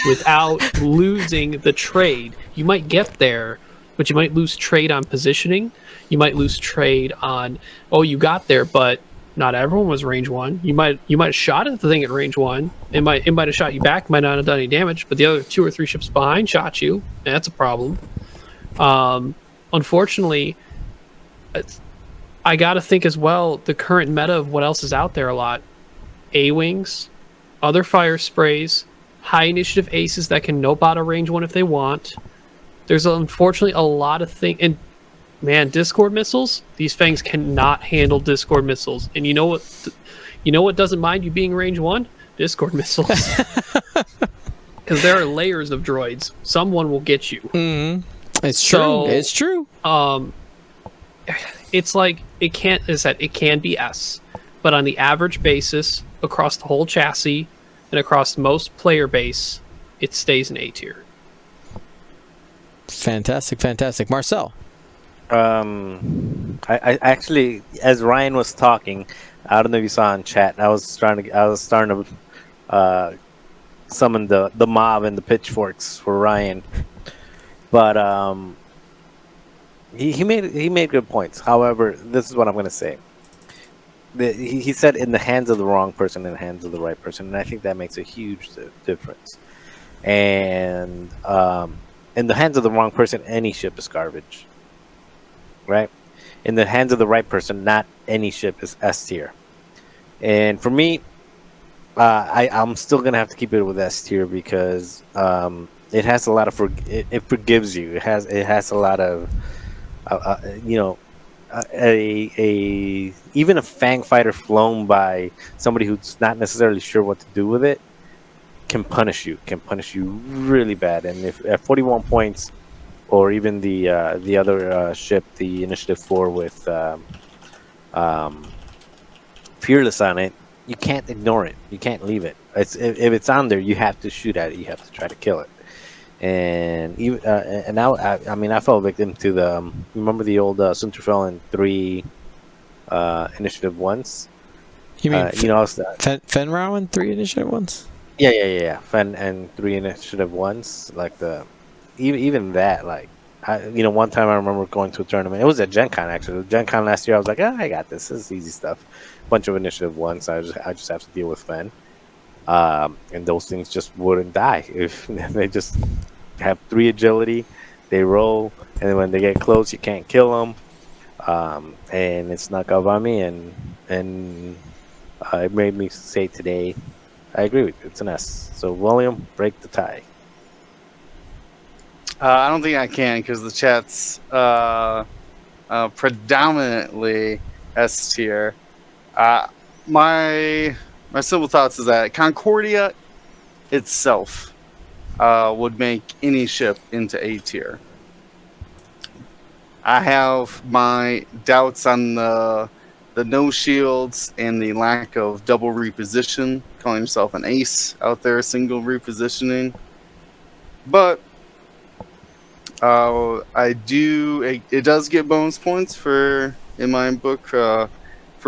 without losing the trade. You might get there, but you might lose trade on positioning. You might lose trade on, you got there, but not everyone was range 1. You might have shot at the thing at range 1. It might have shot you back, might not have done any damage, but the other 2 or 3 ships behind shot you. That's a problem. Unfortunately, I got to think as well, the current meta of what else is out there a lot. A-Wings, other fire sprays, high initiative aces that can nope out a range 1 if they want. There's unfortunately a lot of things. And man, Discord missiles, these Fangs cannot handle Discord missiles. And you know what doesn't mind you being range 1? Discord missiles. Because there are layers of droids. Someone will get you. Mm-hmm. It's true. It's true. It's like it can be S, but on the average basis across the whole chassis and across most player base, it stays in A tier. Fantastic. Marcel. I actually, as Ryan was talking, I don't know if you saw in chat, I was starting to summon the mob and the pitchforks for Ryan, but he made good points. However, this is what I'm going to say. He said in the hands of the wrong person, in the hands of the right person, and I think that makes a huge difference. And in the hands of the wrong person, any ship is garbage. Right? In the hands of the right person, not any ship is S tier. And for me, I'm still gonna have to keep it with S tier because it has a lot of it forgives you. It has a lot of even a Fang Fighter flown by somebody who's not necessarily sure what to do with it can punish you really bad. And if at 41 points, or even the other ship, the Initiative 4 with Fearless on it, you can't ignore it. You can't leave it. If it's on there, you have to shoot at it. You have to try to kill it. And even and now, I fell victim to the remember the old Sunterfell in 3 initiative once. You mean I was, Fenrir and 3 initiative ones? yeah. And 3 initiative ones, like even that, like one time I remember going to a tournament. It was at Gen Con actually. Gen Con last year. I was like, I got this. This is easy stuff. Bunch of initiative ones. I just have to deal with Fen. And those things just wouldn't die if they just have 3 agility. They roll, and then when they get close, you can't kill them. And it snuck up on me, and it made me say today, I agree with you. It's an S. So William, break the tie. I don't think I can because the chat's predominantly S tier. My simple thoughts is that Concordia itself would make any ship into A tier. I have my doubts on the no shields and the lack of double reposition, calling yourself an ace out there, single repositioning. But it does get bonus points for, in my book, for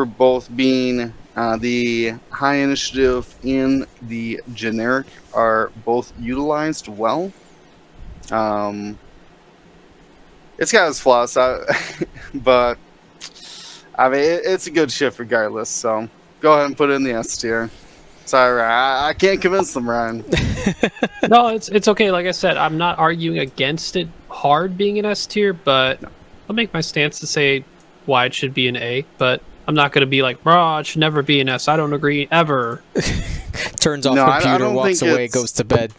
both being the high initiative and the generic are both utilized well. It's got its flaws, but I mean it's a good ship regardless. So go ahead and put it in the S tier. Sorry, I can't convince them, Ryan. No, it's okay. Like I said, I'm not arguing against it hard being an S tier, but I'll make my stance to say why it should be an A. But I'm not going to be like, bro, it should never be an S. I don't agree ever. Turns off No, computer, I don't walks think away, it's- goes to bed.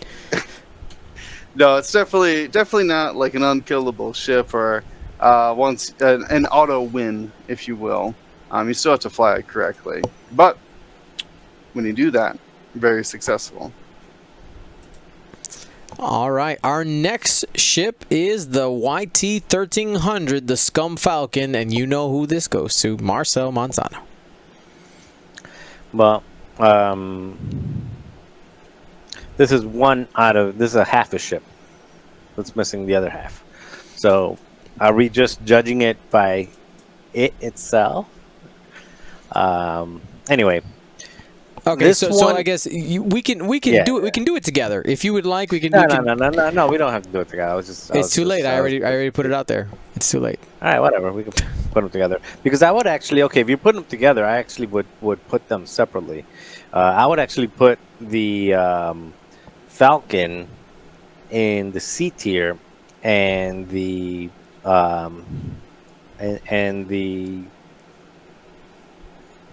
No, it's definitely not like an unkillable ship or once an auto win, if you will. You still have to fly it correctly, but when you do that, very successful. All right, our next ship is the YT-1300, the Scum Falcon, and you know who this goes to, Marcel Manzano. Well, this is a half a ship that's missing the other half. So are we just judging it by it itself? Anyway. Okay, so I guess we can do it. We can do it together if you would like. We can. No. We don't have to do it together. It's too late. I already put it out there. It's too late. All right, whatever. We can put them together because I would actually if you put them together, I actually would put them separately. I would actually put the Falcon in the C tier, and the and the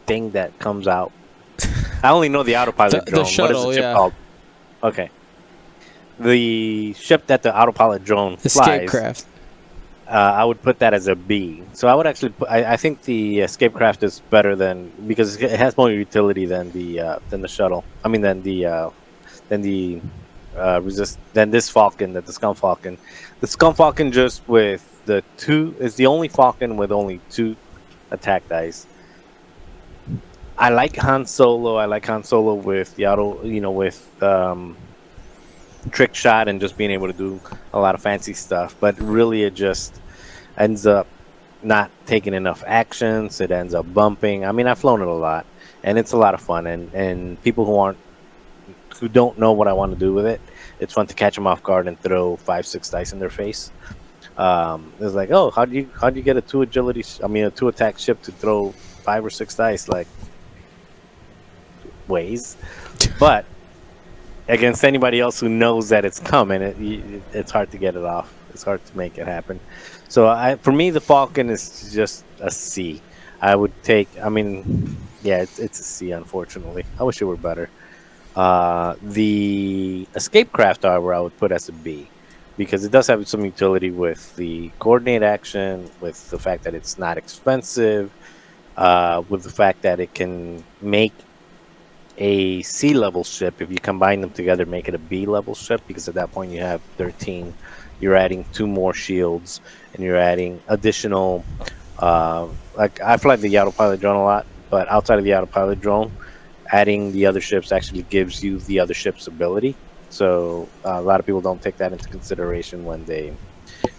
thing that comes out. I only know the autopilot drone. The shuttle, what is the ship called? Okay. The ship that the autopilot drone flies. Escapecraft. I would put that as a B. So I would actually put, I think the Escapecraft is better because it has more utility than the shuttle. I mean than this Falcon, the Scum Falcon. The Scum Falcon just with the 2 is the only Falcon with only 2 attack dice. I like Han Solo. I like Han Solo with the auto, with trick shot and just being able to do a lot of fancy stuff. But really, it just ends up not taking enough actions. It ends up bumping. I mean, I've flown it a lot, and it's a lot of fun. And people who don't know what I want to do with it, it's fun to catch them off guard and throw 5-6 dice in their face. It's like, oh, how do you get a 2 attack ship to throw 5 or 6 dice? Like, ways, but against anybody else who knows that it's coming, it's hard to get it off. It's hard to make it happen. So for me, the Falcon is just a C. I would take. I mean, yeah, it's a C. Unfortunately, I wish it were better. The Escapecraft, however, I would put as a B because it does have some utility with the coordinate action, with the fact that it's not expensive, with the fact that it can make a C level ship. If you combine them together, make it a B level ship, because at that point you have 13. You're adding 2 more shields, and you're adding additional. Like I fly the autopilot drone a lot, but outside of the autopilot drone, adding the other ships actually gives you the other ship's ability. So a lot of people don't take that into consideration when they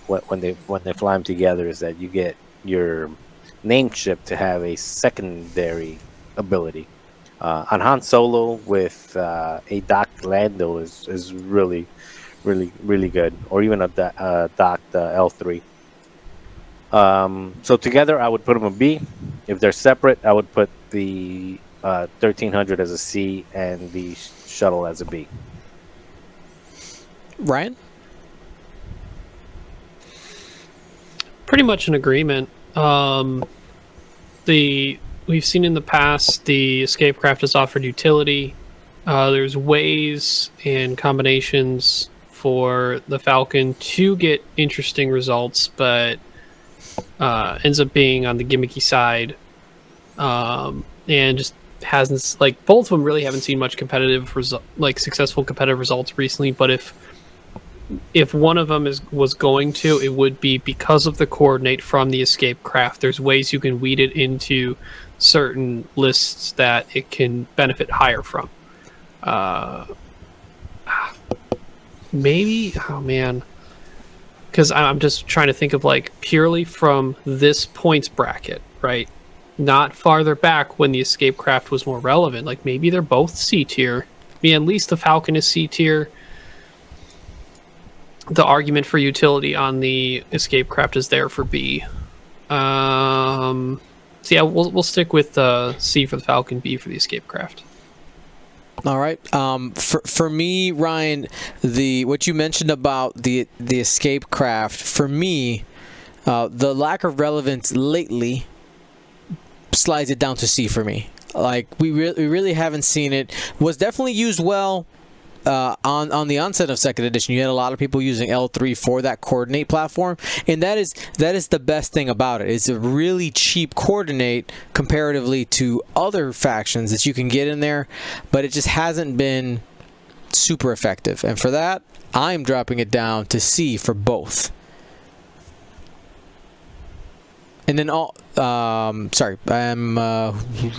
fly them together. Is that you get your named ship to have a secondary ability. On Han Solo with a docked Lando is really, really good, or even a docked L3. So together, I would put them a B. If they're separate, I would put the 1300 as a C and the shuttle as a B. Ryan? Pretty much in agreement. We've seen in the past the escape craft has offered utility. There's ways and combinations for the Falcon to get interesting results, but ends up being on the gimmicky side, and just hasn't, like, both of them really haven't seen much successful competitive results recently. But if one of them was going to, it would be because of the coordinate from the escape craft. There's ways you can weed it into certain lists that it can benefit higher from. Maybe, oh man, because I'm just trying to think of, like, purely from this points bracket, right? Not farther back when the escape craft was more relevant. Like, maybe they're both C tier. I mean, at least the Falcon is C tier. The argument for utility on the escape craft is there for B. So yeah, we'll stick with C for the Falcon, B for the escape craft. All right. For me, Ryan, what you mentioned about the escape craft, for me, the lack of relevance lately slides it down to C for me. Like, we really haven't seen it. Was definitely used well. On the onset of second edition, you had a lot of people using L3 for that coordinate platform, and that is the best thing about it. It's a really cheap coordinate comparatively to other factions that you can get in there, but it just hasn't been super effective. And for that, I'm dropping it down to C for both. And then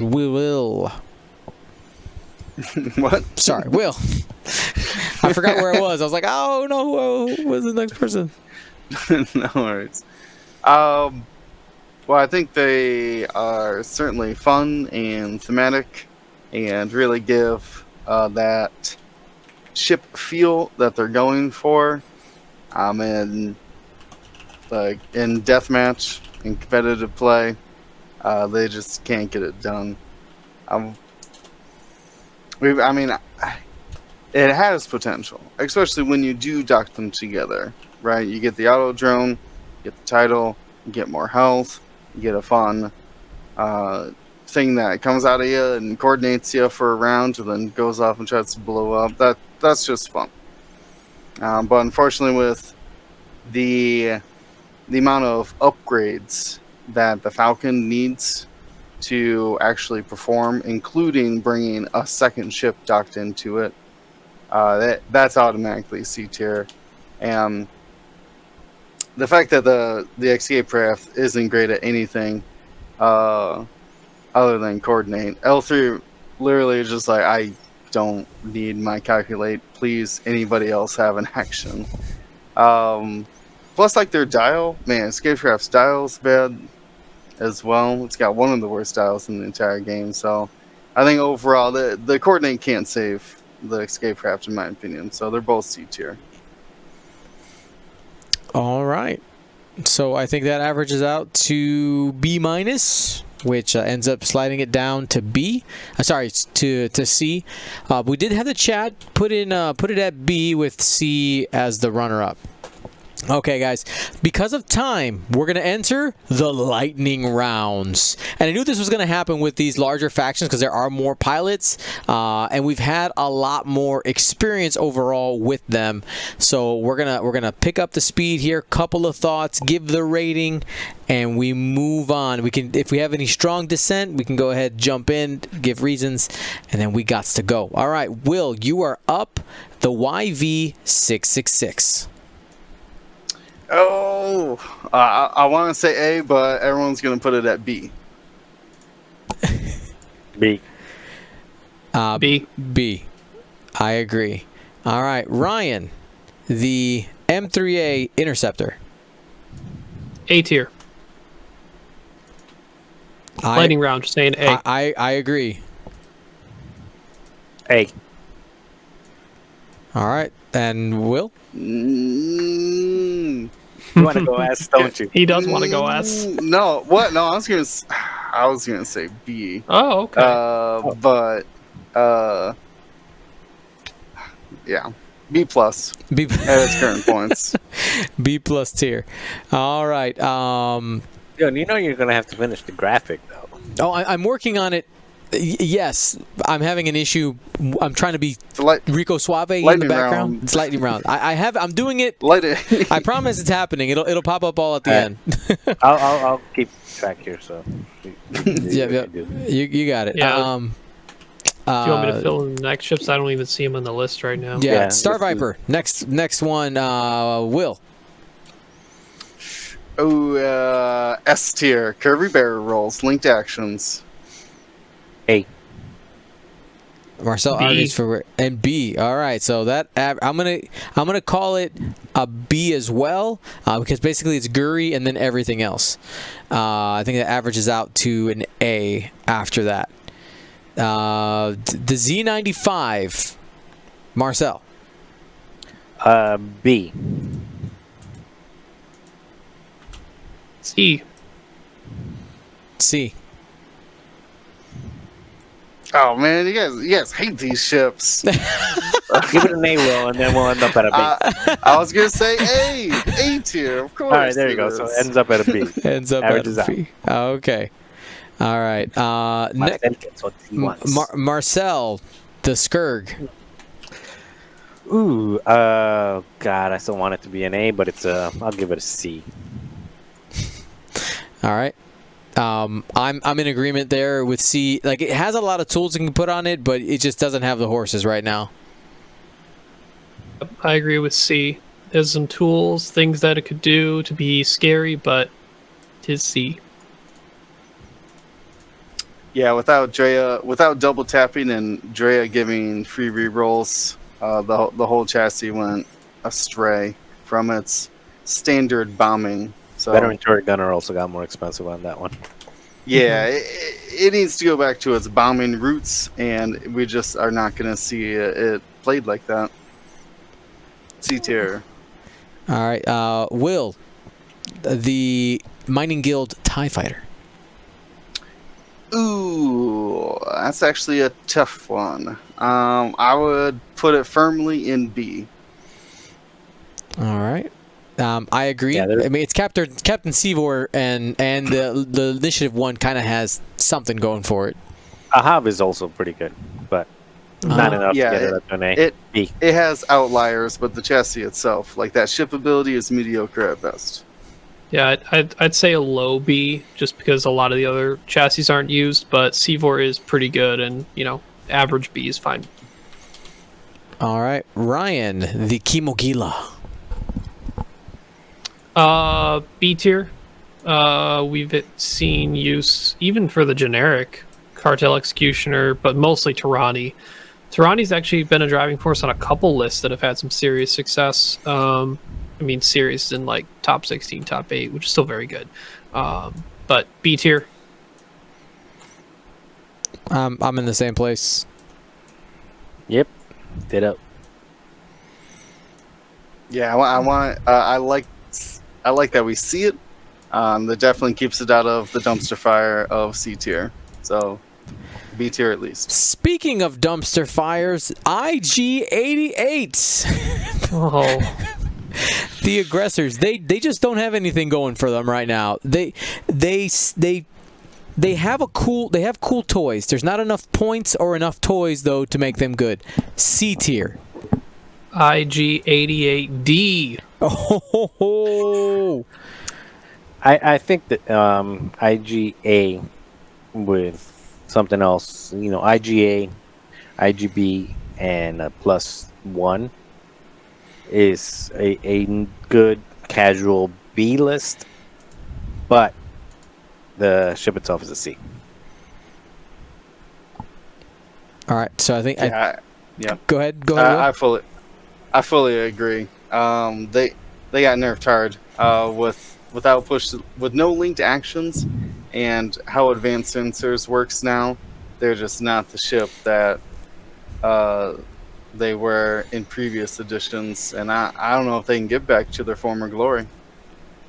Will. What? Sorry, Will. I forgot where I was. I was like, oh no, who was the next person? No worries. Well, I think they are certainly fun and thematic, and really give that ship feel that they're going for. In deathmatch and competitive play, they just can't get it done. It has potential, especially when you do dock them together, right? You get the auto drone, you get the title, you get more health, you get a fun thing that comes out of you and coordinates you for a round and then goes off and tries to blow up. That's just fun. But unfortunately, with the amount of upgrades that the Falcon needs to actually perform, including bringing a second ship docked into it, that's automatically C tier. And the fact that the escape craft isn't great at anything other than coordinate. L3 literally is just like, I don't need my calculate. Please, anybody else have an action. Plus, like, their dial, man, escape craft's dial's bad as well. It's got one of the worst dials in the entire game. So I think overall the coordinate can't save the escape craft, in my opinion. So they're both C tier. All right. So I think that averages out to B minus, which ends up sliding it down to B. To C. We did have the chat put it at B with C as the runner-up. Okay, guys, because of time, we're going to enter the lightning rounds. And I knew this was going to happen with these larger factions because there are more pilots, and we've had a lot more experience overall with them. So we're gonna pick up the speed here, couple of thoughts, give the rating, and we move on. We can, if we have any strong dissent, we can go ahead, jump in, give reasons, and then we got to go. All right, Will, you are up. The YV666. Oh, I want to say A, but everyone's going to put it at B. B. B. B. I agree. All right, Ryan, the M3A Interceptor. A tier. Lightning round, just saying A. I agree. A. All right, and Will? Mm, You want to go S, don't you? He does want to go S. No, what? No, I was gonna say B. Oh, okay. But yeah, B plus B, at its current points. B plus tier. All right. Yo, you know you're gonna have to finish the graphic though. Oh, I'm working on it. Yes, I'm having an issue. I'm trying to be The light, Rico Suave in the lightning background. round. It's lightning round. I'm doing it. light it. I promise it's happening. It'll pop up all at the Alright. end. I'll keep track here. So. Yeah. You got it. Yeah. Um, Do you want me to fill in the next ships? I don't even see them on the list right now. Yeah, Yeah, Star let's do Viper. Next one. Will. Oh, S tier. Kirby barrel rolls, linked actions. A. Marcel B. argues for and B. All right, so that I'm gonna call it a B as well because basically it's Guri and then everything else. I think that averages out to an A after that. The Z95, Marcel. B. C. C. Oh man, you guys hate these ships. Give it an A, Will, and then we'll end up at a B. I was gonna say A tier, of course. All right, there you go. So it ends up at a B. Ends up Averages at a B. Okay. All right. Marcel gets what he wants. Marcel, the Skurg. Ooh, God, I still want it to be an A, but I'll give it a C. All right. I'm in agreement there with C. Like it has a lot of tools you can put on it, but it just doesn't have the horses right now. I agree with C. There's some tools, things that it could do to be scary, but it is C. Yeah, without double tapping and Drea giving free rerolls, the whole chassis went astray from its standard bombing. So Veteran turret gunner also got more expensive on that one. yeah, it needs to go back to its bombing roots, and we just are not going to see it played like that. C tier. All right. Will, the Mining Guild TIE Fighter. Ooh, that's actually a tough one. I would put it firmly in B. All right. I agree. Yeah, I mean, it's Captain Sivor, and the Initiative 1 kind of has something going for it. Ahab is also pretty good, but not enough yeah, to get it up to an A. B. It has outliers, but the chassis itself, like that ship ability, is mediocre at best. Yeah, I'd say a low B, just because a lot of the other chassis aren't used, but C4 is pretty good, and, average B is fine. All right. Ryan, the Kimogila. B tier. We've seen use even for the generic Cartel Executioner, but mostly Tyranny. Tyranny's actually been a driving force on a couple lists that have had some serious success. Serious in like top 16, top 8, which is still very good. But B tier. I'm in the same place. Yep. Ditto. Yeah, I like that we see it. That definitely keeps it out of the dumpster fire of C tier. So B tier at least. Speaking of dumpster fires, IG-88. Oh, The aggressors, they just don't have anything going for them right now. They have cool toys. There's not enough points or enough toys though to make them good. C tier. IG-88D. Oh. I think that IGA with something else, IGA, IGB, and a +1 is a good casual B list, but the ship itself is a C. All right, so I think Yeah, go ahead. I fully agree. They got nerfed hard with no linked actions and how advanced sensors works now, they're just not the ship that they were in previous editions, and I don't know if they can get back to their former glory.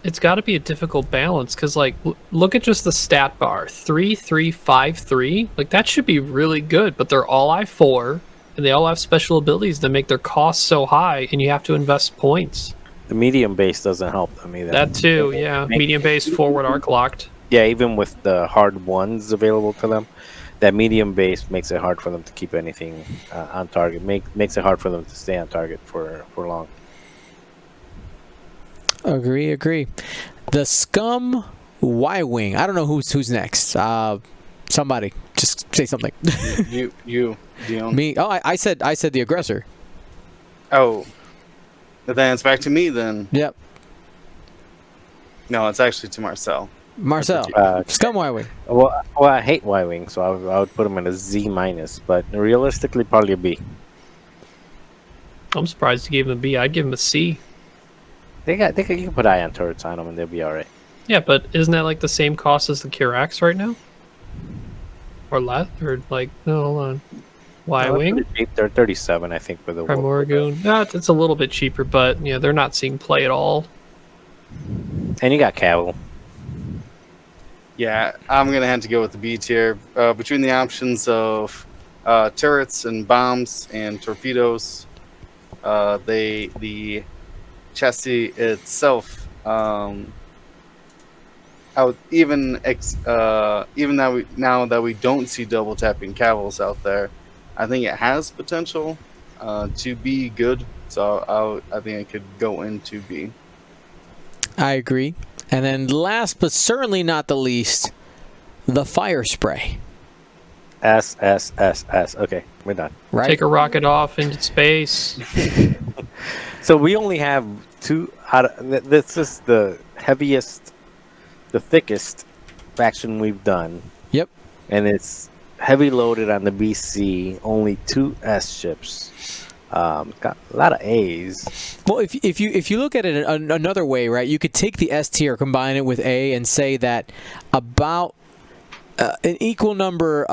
It's got to be a difficult balance because, like, look at just the stat bar 3-3-5-3. Like, that should be really good, but they're all I4 and they all have special abilities that make their costs so high, and you have to invest points. The medium base doesn't help them either. That too, yeah. Medium base, forward arc locked. Yeah, even with the hard ones available to them, that medium base makes it hard for them to keep anything on target. Makes it hard for them to stay on target for long. Agree. The Scum Y-Wing. I don't know who's next. Somebody. Just say something. You, Dion. Me. Oh, I said the aggressor. Oh, then it's back to me then. Yep. No, it's actually to Marcel. Marcel. Scum Y-Wing. Well, I hate Y-Wing, so I would put them in a Z minus, but realistically, probably a B. I'm surprised you gave him a B. I'd give him a C. You can put ion turrets on them and they'll be all right. Yeah, but isn't that like the same cost as the Kirax right now? Or less? Or like, no, hold on. Y-Wing? They're 37, I think, for the Primorgoon. Yeah, it's a little bit cheaper, but yeah, they're not seeing play at all. And you got Cavill. Yeah, I'm gonna have to go with the B tier. Between the options of turrets and bombs and torpedoes, the chassis itself, even now that we don't see double tapping Cavils out there, I think it has potential to be good. So I think it could go into B. I agree. And then last but certainly not the least, the fire spray. S. Okay, we're done. Right. Take a rocket off into space. So we only have two out of this is the heaviest, the thickest faction we've done. Yep. And it's heavy loaded on the BC, only 2 S ships. Got a lot of A's. Well, if you look at it another way, right, you could take the S tier, combine it with A, and say that about an equal number,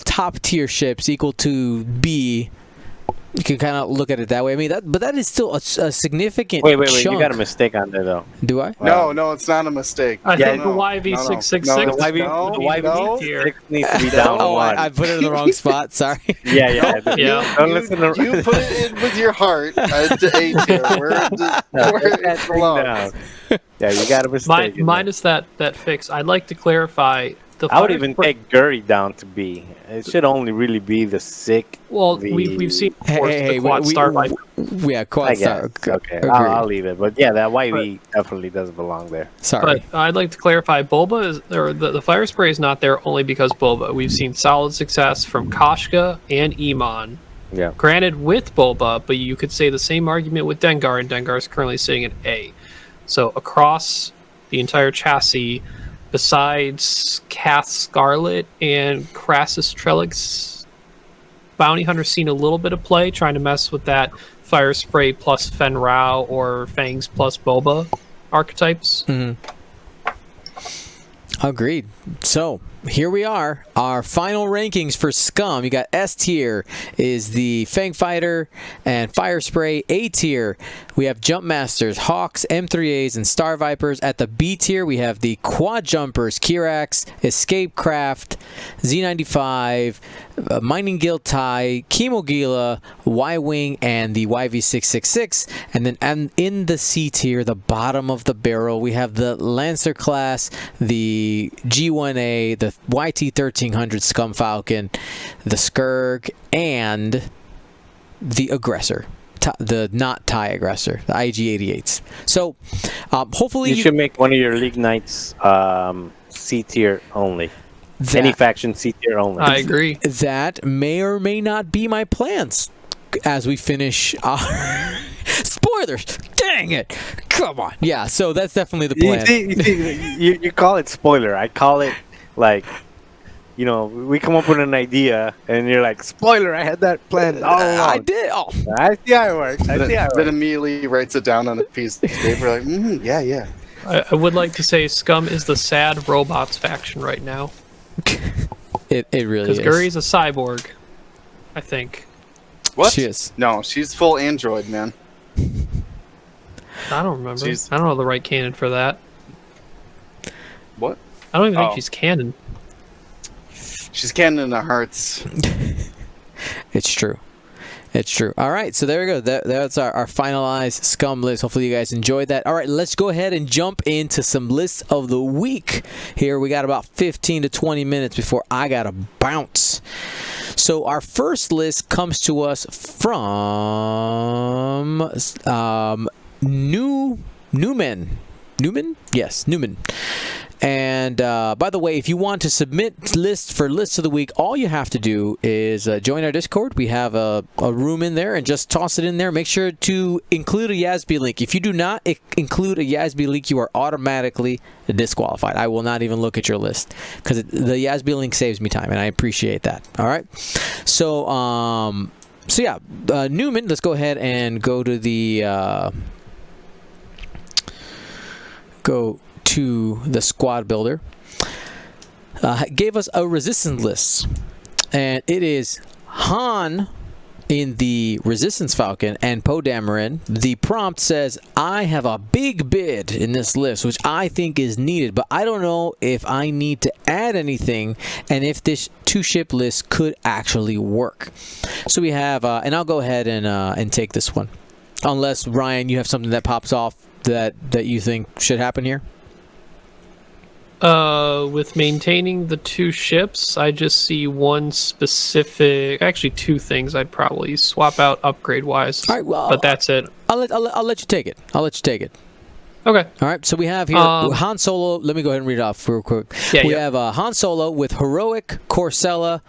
top tier ships equal to B. You can kind of look at it that way. I mean, but that is still a significant. Wait! chunk. You got a mistake on there, though. Do I? No, it's not a mistake. I Yeah, think the YV666 no, The YV tier. needs to be down Oh, one. I put it in the wrong spot. Sorry. Yeah. Yeah. Don't listen to You put it in with your heart to A tier, where it belongs. Yeah, you got a mistake. Minus that fix. I'd like to clarify. I would even take Gurry down to B. It should only really be the sick. Well, we've seen Hey, the quad star Viper. Yeah, quad I star. guess. Okay, I'll leave it. But yeah, that YV definitely doesn't belong there. Sorry. But I'd like to clarify, the fire spray is not there only because Boba. We've seen solid success from Koshka and Iman. Yeah. Granted, with Boba, but you could say the same argument with Dengar, and Dengar is currently sitting at A. So across the entire chassis, besides Cath Scarlet and Crassus Trellix, Bounty Hunter's seen a little bit of play, trying to mess with that Fire Spray plus Fenrir or Fangs plus Boba archetypes. Mm-hmm. Agreed. So here we are, our final rankings for Scum. You got S tier is the Fang Fighter and Fire Spray. A tier, we have Jump Masters, Hawks, M3As, and Star Vipers. At the B tier, we have the Quad Jumpers, Kirax, Escape Craft, Z95, Mining Guild TIE, Chemogila, Y-Wing, and the YV666. And then in the C tier, the bottom of the barrel, we have the Lancer class, the G1A, the YT1300 Scum Falcon, the Skurg, and the Aggressor. The not TIE Aggressor, the IG-88s. So, hopefully you should make one of your League Knights C tier only. Any faction C tier only. I agree. That may or may not be my plans as we finish our spoilers. Dang it! Come on. Yeah. So that's definitely the plan. You call it spoiler. I call it like, we come up with an idea and you're like, spoiler, I had that plan all along. I did. Oh. I see how it works. Then immediately writes it down on a piece of paper, like, yeah. I would like to say Scum is the sad robots faction right now. It really is. Because Guri's a cyborg, I think. What? She is. No, she's full android, man. I don't remember. She's- I don't know the right canon for that. What? I don't even think Oh. she's canon. She's canon in our hearts. It's true. It's true. All right, so there we go. That's our finalized Scum list. Hopefully you guys enjoyed that. All right, let's go ahead and jump into some lists of the week. Here we got about 15 to 20 minutes before I got to bounce. So our first list comes to us from Newman. Newman? Yes, Newman. And by the way, if you want to submit lists for lists of the week, all you have to do is join our Discord. We have a room in there, and just toss it in there. Make sure to include a Yasby link. If you do not include a Yasby link, you are automatically disqualified. I will not even look at your list because the Yasby link saves me time, and I appreciate that. All right. So yeah, Newman. Let's go ahead and go to the squad builder. Gave us a resistance list, and it is Han in the Resistance Falcon and Poe Dameron. The prompt says, I have a big bid in this list, which I think is needed, but I don't know if I need to add anything and if this two-ship list could actually work. So we have, and I'll go ahead and take this one. Unless, Ryan, you have something that pops off that you think should happen here? With maintaining the two ships, I just see one specific, actually two things I'd probably swap out upgrade-wise. All right, well, but that's it. I'll let you take it. Okay. All right, so we have here Han Solo. Let me go ahead and read it off real quick. Yeah, we have Han Solo with Heroic, Corsella,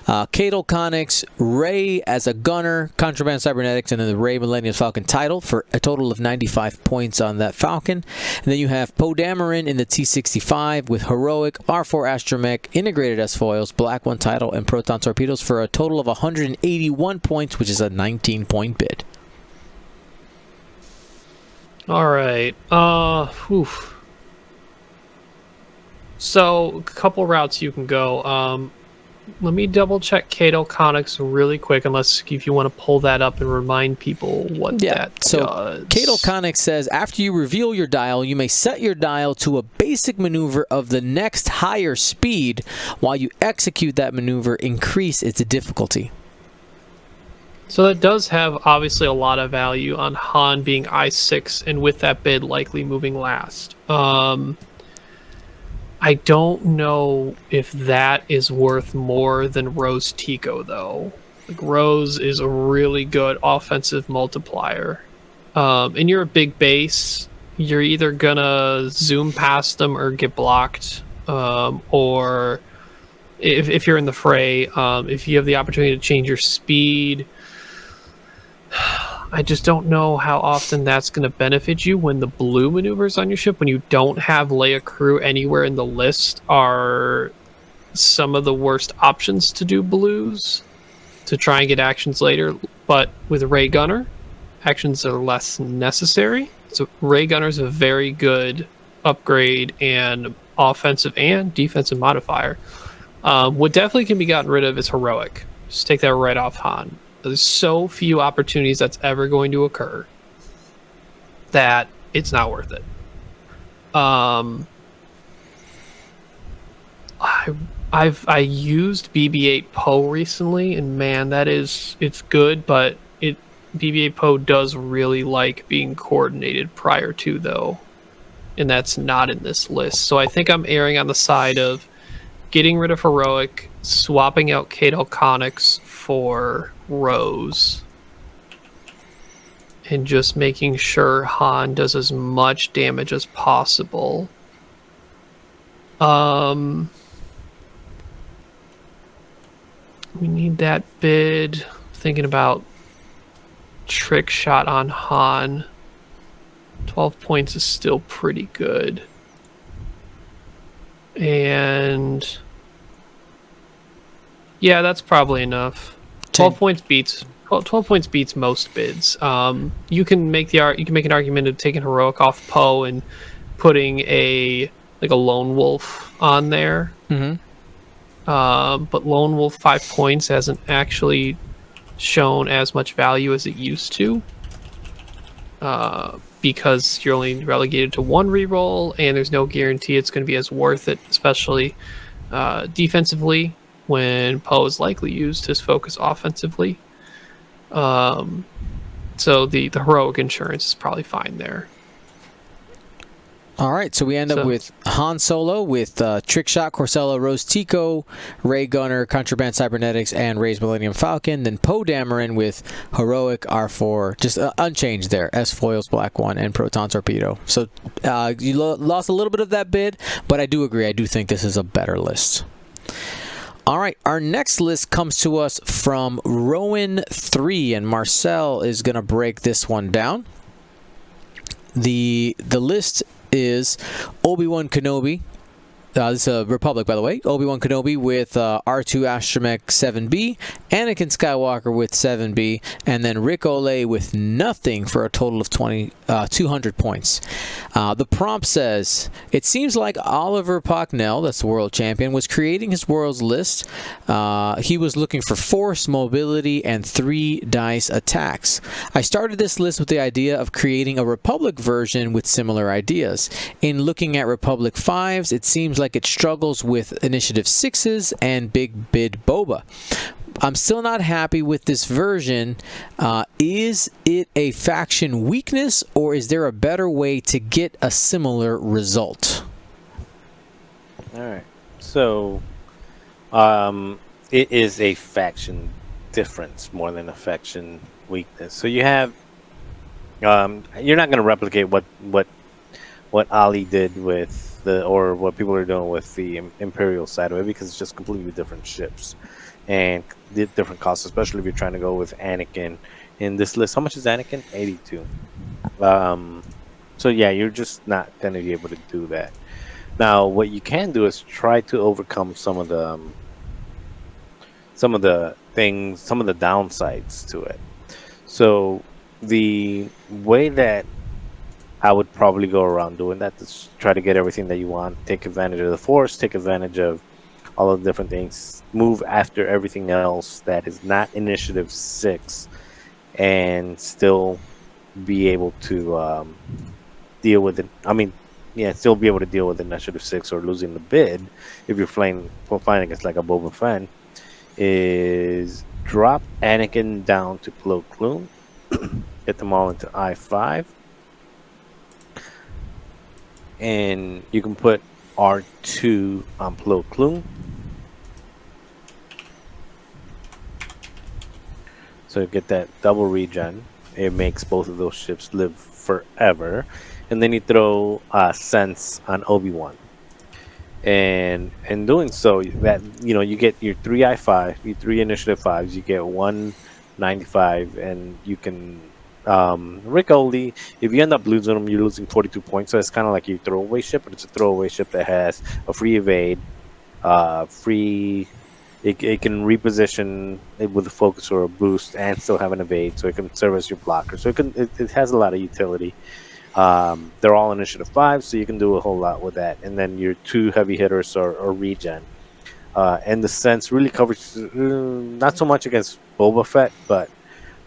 Cato Connix, Rey as a gunner, Contraband Cybernetics, and then the Rey Millennium Falcon title for a total of 95 points on that Falcon. And then you have Poe Dameron in the T-65 with Heroic, R4 Astromech, Integrated S-Foils, Black One title, and Proton Torpedoes for a total of 181 points, which is a 19-point bid. All right. So, a couple routes you can go. Let me double check Cato Connix really quick, unless if you want to pull that up and remind people what that does. Cato Connix says, after you reveal your dial, you may set your dial to a basic maneuver of the next higher speed. While you execute that maneuver, increase its difficulty. So that does have obviously a lot of value on Han being I6 and with that bid likely moving last. I don't know if that is worth more than Rose Tico though. Like Rose is a really good offensive multiplier. And you're a big base, you're either gonna zoom past them or get blocked. Or if you're in the fray, if you have the opportunity to change your speed, I just don't know how often that's going to benefit you when the blue maneuvers on your ship, when you don't have Leia crew anywhere in the list, are some of the worst options to do blues to try and get actions later. But with Ray Gunner, actions are less necessary. So Ray Gunner is a very good upgrade and offensive and defensive modifier. What definitely can be gotten rid of is Heroic. Just take that right off Han. There's so few opportunities that's ever going to occur that it's not worth it. I used BB-8 Poe recently, and man, it's good, but BB-8 Poe does really like being coordinated prior to though, and that's not in this list. So I think I'm erring on the side of getting rid of Heroic, swapping out Cato Connix for Rose, and just making sure Han does as much damage as possible. We need that bid. Thinking about trick shot on Han. 12 points is still pretty good. And yeah, that's probably enough. 12 points beats 12 points beats most bids. You can make an argument of taking Heroic off Poe and putting a lone wolf on there. Mm-hmm. But lone wolf 5 points hasn't actually shown as much value as it used to. Because you're only relegated to 1 reroll, and there's no guarantee it's going to be as worth it, especially defensively, when Poe is likely used his focus offensively. So the heroic insurance is probably fine there. All right, so we end up with Han Solo with Trickshot, Corsello, Rose Tico, Ray Gunner, Contraband Cybernetics, and Ray's Millennium Falcon. Then Poe Dameron with Heroic, R4, just unchanged there, S Foils, Black One, and Proton Torpedo. So you lost a little bit of that bid, but I do agree. I do think this is a better list. All right, our next list comes to us from Rowan3, and Marcel is going to break this one down. The list is Obi-Wan Kenobi. This is a Republic, by the way. Obi-Wan Kenobi with R2 Astromech 7B, Anakin Skywalker with 7B, and then Rick Olay with nothing for a total of 200 points. The prompt says, it seems like Oliver Pocknell, that's the world champion, was creating his world's list. He was looking for force, mobility, and 3 dice attacks. I started this list with the idea of creating a Republic version with similar ideas. In looking at Republic 5s, it seems like it struggles with Initiative 6s and Big Bid Boba. I'm still not happy with this version. Is it a faction weakness, or is there a better way to get a similar result? All right. So, it is a faction difference more than a faction weakness. So you have, you're not going to replicate what Ali did with or what people are doing with the Imperial side of it, because it's just completely different ships and different costs, especially if you're trying to go with Anakin in this list. How much is Anakin? 82. So yeah, you're just not going to be able to do that. Now, what you can do is try to overcome some of the things, some of the downsides to it. So the way that I would probably go around doing that is try to get everything that you want, take advantage of the Force, take advantage of all of the different things, move after everything else that is not Initiative 6, and still be able to deal with it. I mean, yeah, still be able to deal with Initiative 6 or losing the bid if you're flying against like a Boba Fett. Is drop Anakin down to Plo Koon, get them all into I-5. And you can put R2 on Plo Koon. So you get that double regen. It makes both of those ships live forever. And then you throw Sense on Obi-Wan. And in doing so, that you get your 3 I-5, your 3 Initiative 5s, you get 1 95, and you can Rick Oldie, if you end up losing them, you're losing 42 points. So it's kind of like your throwaway ship, but it's a throwaway ship that has a free evade, it can reposition it with a focus or a boost and still have an evade, so it can serve as your blocker. So it has a lot of utility. They're all Initiative 5, so you can do a whole lot with that. And then your 2 heavy hitters are regen. And the Sense really covers not so much against Boba Fett, but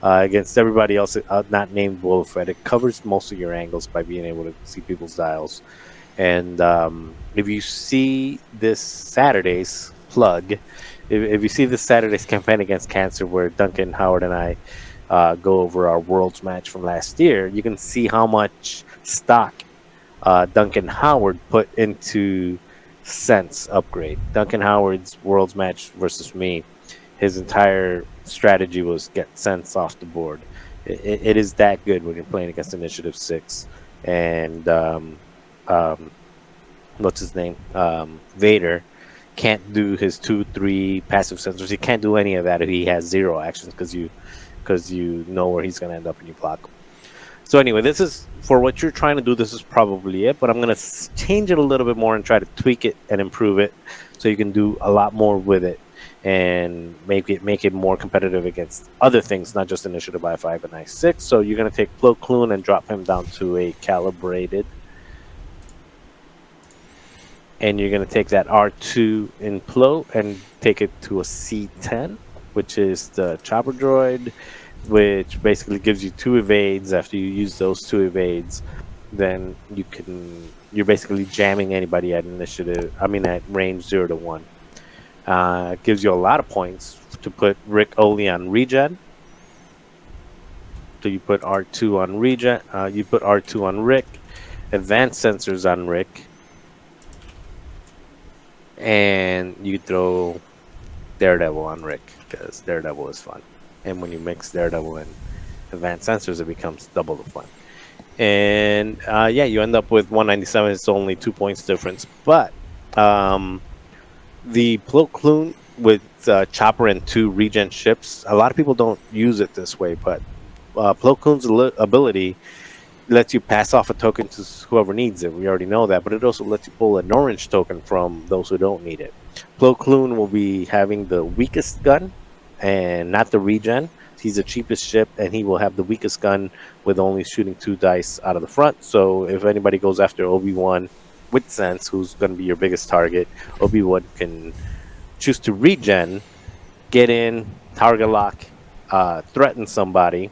against everybody else not named Boba Fett. It covers most of your angles by being able to see people's dials. And if you see this Saturday's plug, if you see this Saturday's campaign against Cancer, where Duncan, Howard, and I go over our Worlds match from last year, you can see how much stock Duncan Howard put into Sense upgrade. Duncan Howard's Worlds match versus me, his entire strategy was get Sense off the board. It is that good when you're playing against Initiative 6. And what's his name? Vader can't do his 2-3 passive sensors. He can't do any of that if he has 0 actions, because you know where he's going to end up and you block him. So anyway, this is for what you're trying to do. This is probably it, but I'm going to change it a little bit more and try to tweak it and improve it so you can do a lot more with it and make it more competitive against other things, not just Initiative I-5 and I-6. So you're going to take Plo Koon and drop him down to a calibrated and you're going to take that R2 in Plo and take it to a C10, which is the chopper droid, which basically gives you 2 evades. After you use those 2 evades, then you're basically jamming anybody at at range 0 to 1. It gives you a lot of points to put Rick only on regen. So you put R2 on regen, you put R2 on Rick, advanced sensors on Rick, and you throw Daredevil on Rick because Daredevil is fun. And when you mix Daredevil and advanced sensors, it becomes double the fun. And you end up with 197. It's only 2 points difference. But the Plo Koon with chopper and 2 regen ships, a lot of people don't use it this way, but Plo Koon's ability lets you pass off a token to whoever needs it. We already know that, but it also lets you pull an orange token from those who don't need it. Plo Koon will be having the weakest gun and not the regen. He's the cheapest ship, and he will have the weakest gun with only shooting 2 dice out of the front. So if anybody goes after Obi-Wan with sense, who's going to be your biggest target, Obi-Wan can choose to regen, get in, target lock, threaten somebody,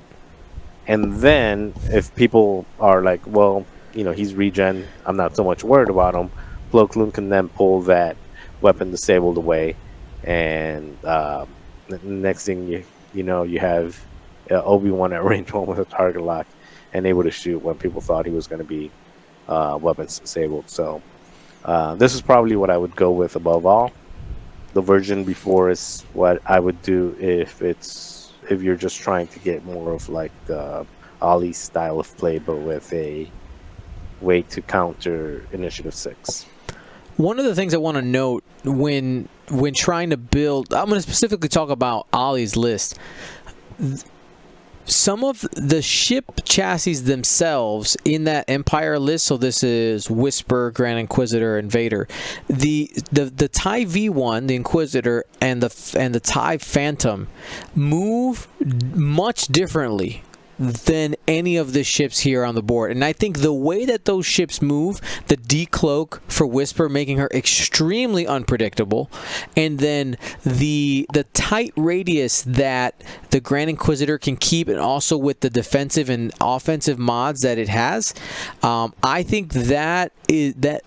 and then if people are like, well, he's regen, I'm not so much worried about him, Plo Koon can then pull that weapon disabled away, and the next thing you have Obi-Wan at range 1 with a target lock and able to shoot when people thought he was going to be weapons disabled. So this is probably what I would go with above all. The version before is what I would do if you're just trying to get more of like the Ollie style of play, but with a way to counter Initiative 6. One of the things I want to note when trying to build, I'm going to specifically talk about Ollie's list. Some of the ship chassis themselves in that Empire list, so this is Whisper, Grand Inquisitor, and Vader. The TIE V1, the Inquisitor, and the TIE Phantom move much differently than any of the ships here on the board. And I think the way that those ships move, the decloak for Whisper making her extremely unpredictable, and then the tight radius that the Grand Inquisitor can keep, and also with the defensive and offensive mods that it has, I think that the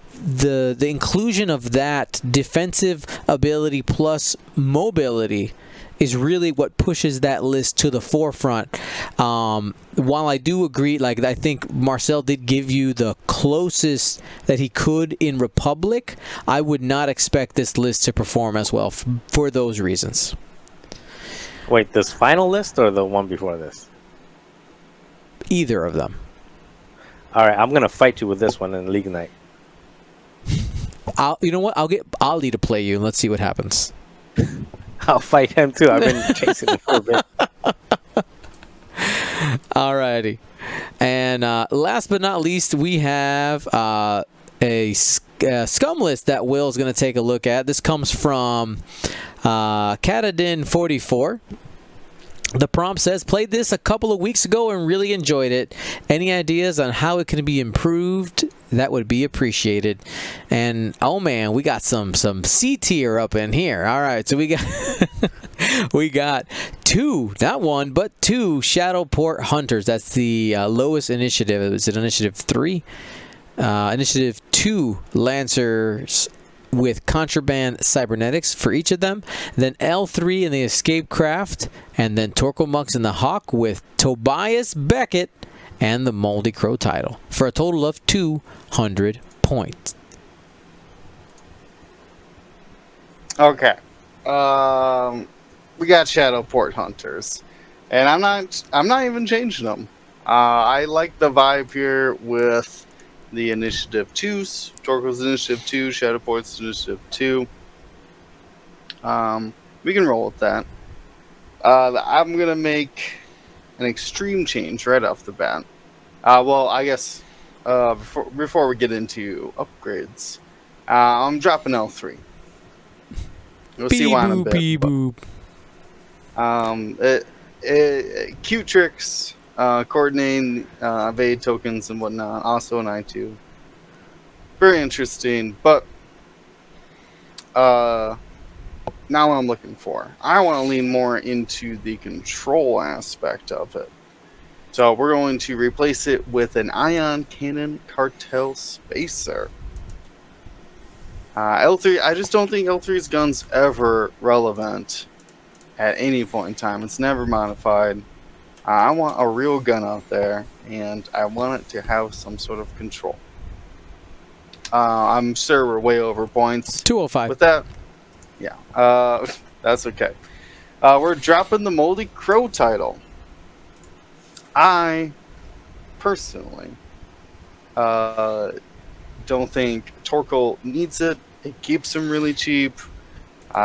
inclusion of that defensive ability plus mobility is really what pushes that list to the forefront. While I do agree, I think Marcel did give you the closest that he could in Republic, I would not expect this list to perform as well for those reasons. Wait, this final list or the one before this? Either of them. All right, I'm going to fight you with this one in League Night. You know what? I'll get Ali to play you, and let's see what happens. I'll fight him too. I've been chasing him for a bit. Alrighty. And last but not least, we have a scum list that Will's going to take a look at. This comes from Katadin44. The prompt says, played this a couple of weeks ago and really enjoyed it. Any ideas on how it can be improved? That would be appreciated. And oh man, we got some C tier up in here. All right, so we got 2, not 1, but 2 Shadowport Hunters. That's the lowest initiative. Is it Initiative 3? Initiative 2 Lancers with contraband cybernetics for each of them, then L3 in the escape craft, and then Torquemux in the Hawk with Tobias Beckett and the Moldy Crow title for a total of 200 points. Okay. We got Shadowport Hunters, and I'm not even changing them. I like the vibe here with the Initiative 2s, Torko's Initiative 2, Shadowport's Initiative 2. We can roll with that. I'm going to make an extreme change right off the bat. Well, I guess before we get into upgrades, I'm dropping L3. You'll see why in a bit. Cute tricks. Coordinating evade tokens and whatnot, also an I2. Very interesting, but now what I'm looking for. I want to lean more into the control aspect of it. So we're going to replace it with an ion cannon cartel spacer. L3, I just don't think L3's gun's ever relevant at any point in time. It's never modified. I want a real gun out there, and I want it to have some sort of control. I'm sure we're way over points. 205. With that, yeah, that's okay. We're dropping the Moldy Crow title. I personally don't think Torkel needs it. It keeps him really cheap.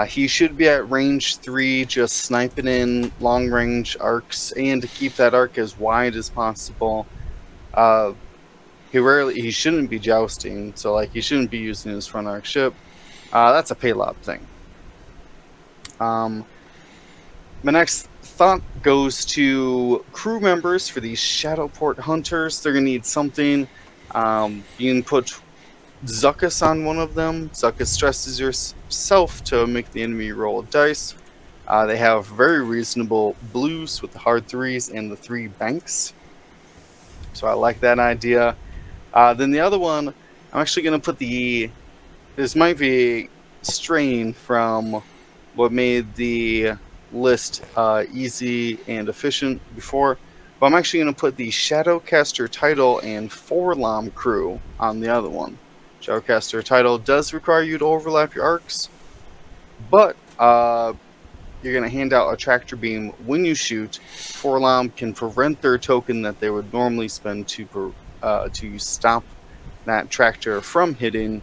He should be at range 3, just sniping in long range arcs, and to keep that arc as wide as possible. He shouldn't be jousting, so like he shouldn't be using his front arc ship. That's a payload thing. My next thought goes to crew members for these Shadowport Hunters. They're gonna need something. You can put Zuckuss on one of them. Zuckuss stresses yourself to make the enemy roll a dice. They have very reasonable blues with the hard 3s and the 3 banks. So I like that idea. Then the other one, I'm actually going to put this might be straying from what made the list easy and efficient before, but I'm actually going to put the Shadowcaster title and Forlom crew on the other one. Shadowcaster title does require you to overlap your arcs, but you're going to hand out a tractor beam when you shoot. Forlom can prevent their token that they would normally spend to stop that tractor from hitting.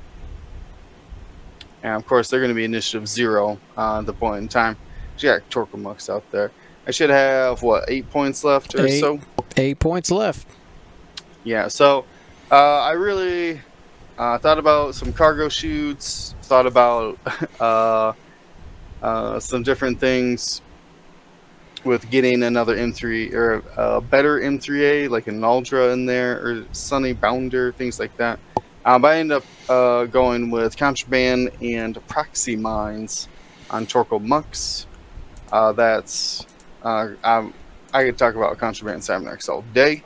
And of course, they're going to be initiative 0 at the point in time. So you got Torquemux out there. I should have, 8 points left or so? 8 points left. Yeah, so I really thought about some cargo shoots, thought about some different things with getting another M3 or a better M3A, like an Aldra in there, or Sunny Bounder, things like that. But I ended up going with Contraband and Proxy Mines on Torquemux. I could talk about Contraband and Cybernetics all day.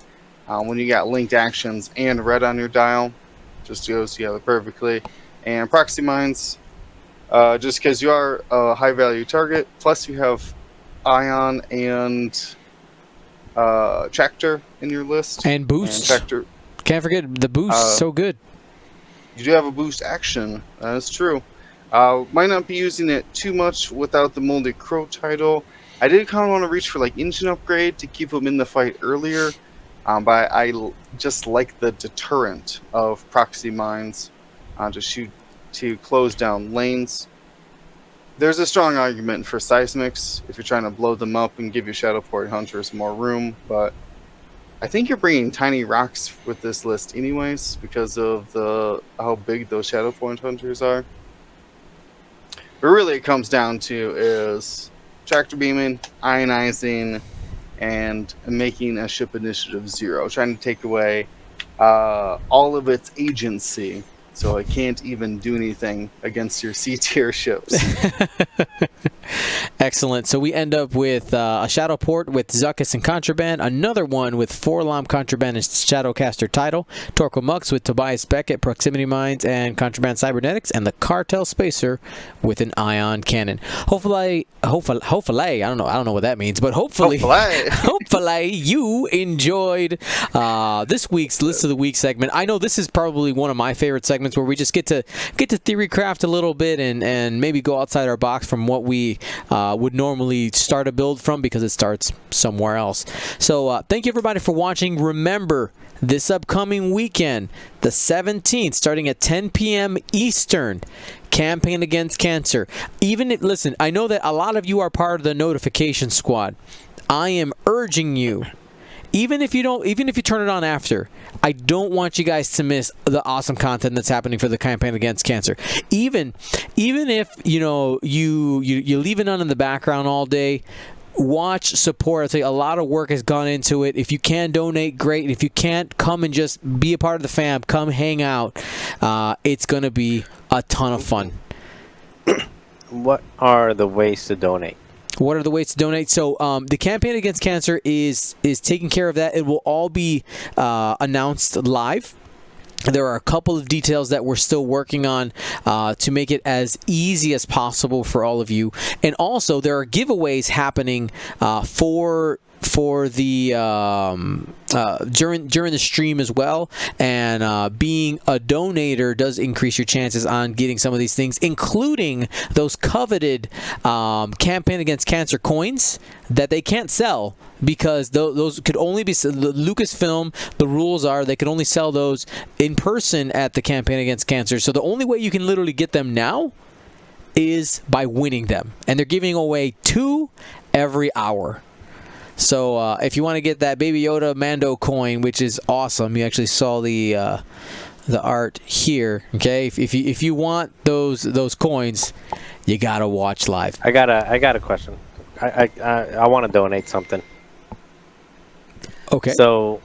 When you got linked actions and red on your dial, just goes together perfectly. And Proxy Mines, just because you are a high value target, plus you have Ion and Tractor in your list. And Boost. And Tractor. Can't forget the Boost, so good. You do have a boost action, that's true. Might not be using it too much without the Molded Crow title. I did kind of want to reach for like engine upgrade to keep them in the fight earlier, but I just like the deterrent of Proxy Mines to close down lanes. There's a strong argument for Seismics if you're trying to blow them up and give your Shadowport Hunters more room, but I think you're bringing tiny rocks with this list anyways because of how big those Shadowpoint Hunters are. But really it comes down to is tractor beaming, ionizing, and making a ship initiative 0, trying to take away all of its agency so it can't even do anything against your C-tier ships. Excellent. So we end up with a Shadowport with Zuckuss and Contraband, another one with Forlom, Contraband, and Shadowcaster title, Torquemux with Tobias Beckett, Proximity Mines, and Contraband Cybernetics, and the Cartel Spacer with an Ion Cannon. Hopefully, I don't know what that means, but hopefully you enjoyed this week's List of the Week segment. I know this is probably one of my favorite segments where we just get to theory craft a little bit and maybe go outside our box from what we would normally start a build from, because it starts somewhere else. So thank you everybody for watching. Remember, this upcoming weekend, the 17th, starting at 10 p.m. Eastern, Campaign Against Cancer. Listen, I know that a lot of you are part of the notification squad. I am urging you, even if you turn it on after, I don't want you guys to miss the awesome content that's happening for the Campaign Against Cancer. Even if you leave it on in the background all day, watch, support. I'd say a lot of work has gone into it. If you can donate, great. If you can't, come and just be a part of the fam. Come hang out. It's gonna be a ton of fun. What are the ways to donate? What are the ways to donate? So the campaign against cancer is taking care of that. It will all be announced live. There are a couple of details that we're still working on to make it as easy as possible for all of you. And also, there are giveaways happening for the during the stream as well. And being a donator does increase your chances on getting some of these things, including those coveted campaign against cancer coins that they can't sell because those could only be Lucasfilm. The rules are they can only sell those in person at the campaign against cancer. So the only way you can literally get them now is by winning them, and they're giving away 2 every hour. So if you want to get that Baby Yoda Mando coin, which is awesome, you actually saw the art here. Okay, if you want those coins, you gotta watch live. I got a question. I want to donate something. Okay. So,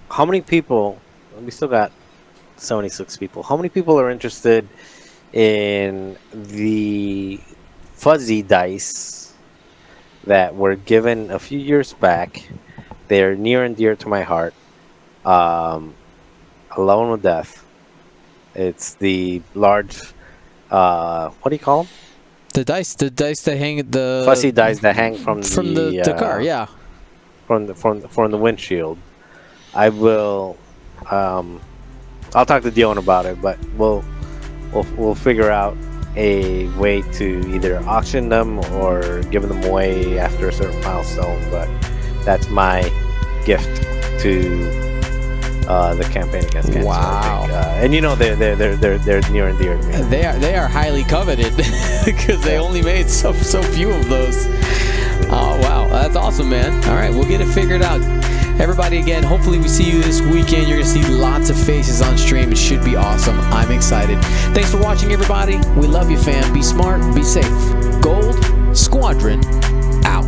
how many people? We still got 76 people. How many people are interested in the fuzzy dice that were given a few years back? They're near and dear to my heart. Alone with Death. It's the large. What do you call them? The dice that hang the Fuzzy dice that hang from the car. Yeah. From the windshield. I will. I'll talk to Dion about it, but we'll figure out a way to either auction them or give them away after a certain milestone. But that's my gift to the campaign against cancer. Wow. And you know they're near and dear to me. They are highly coveted because they only made so few of those. Oh wow, that's awesome, man. All right, we'll get it figured out. Everybody, again, hopefully we see you this weekend. You're gonna see lots of faces on stream. It should be awesome. I'm excited. Thanks for watching, everybody. We love you, fam. Be smart, be safe. Gold Squadron out.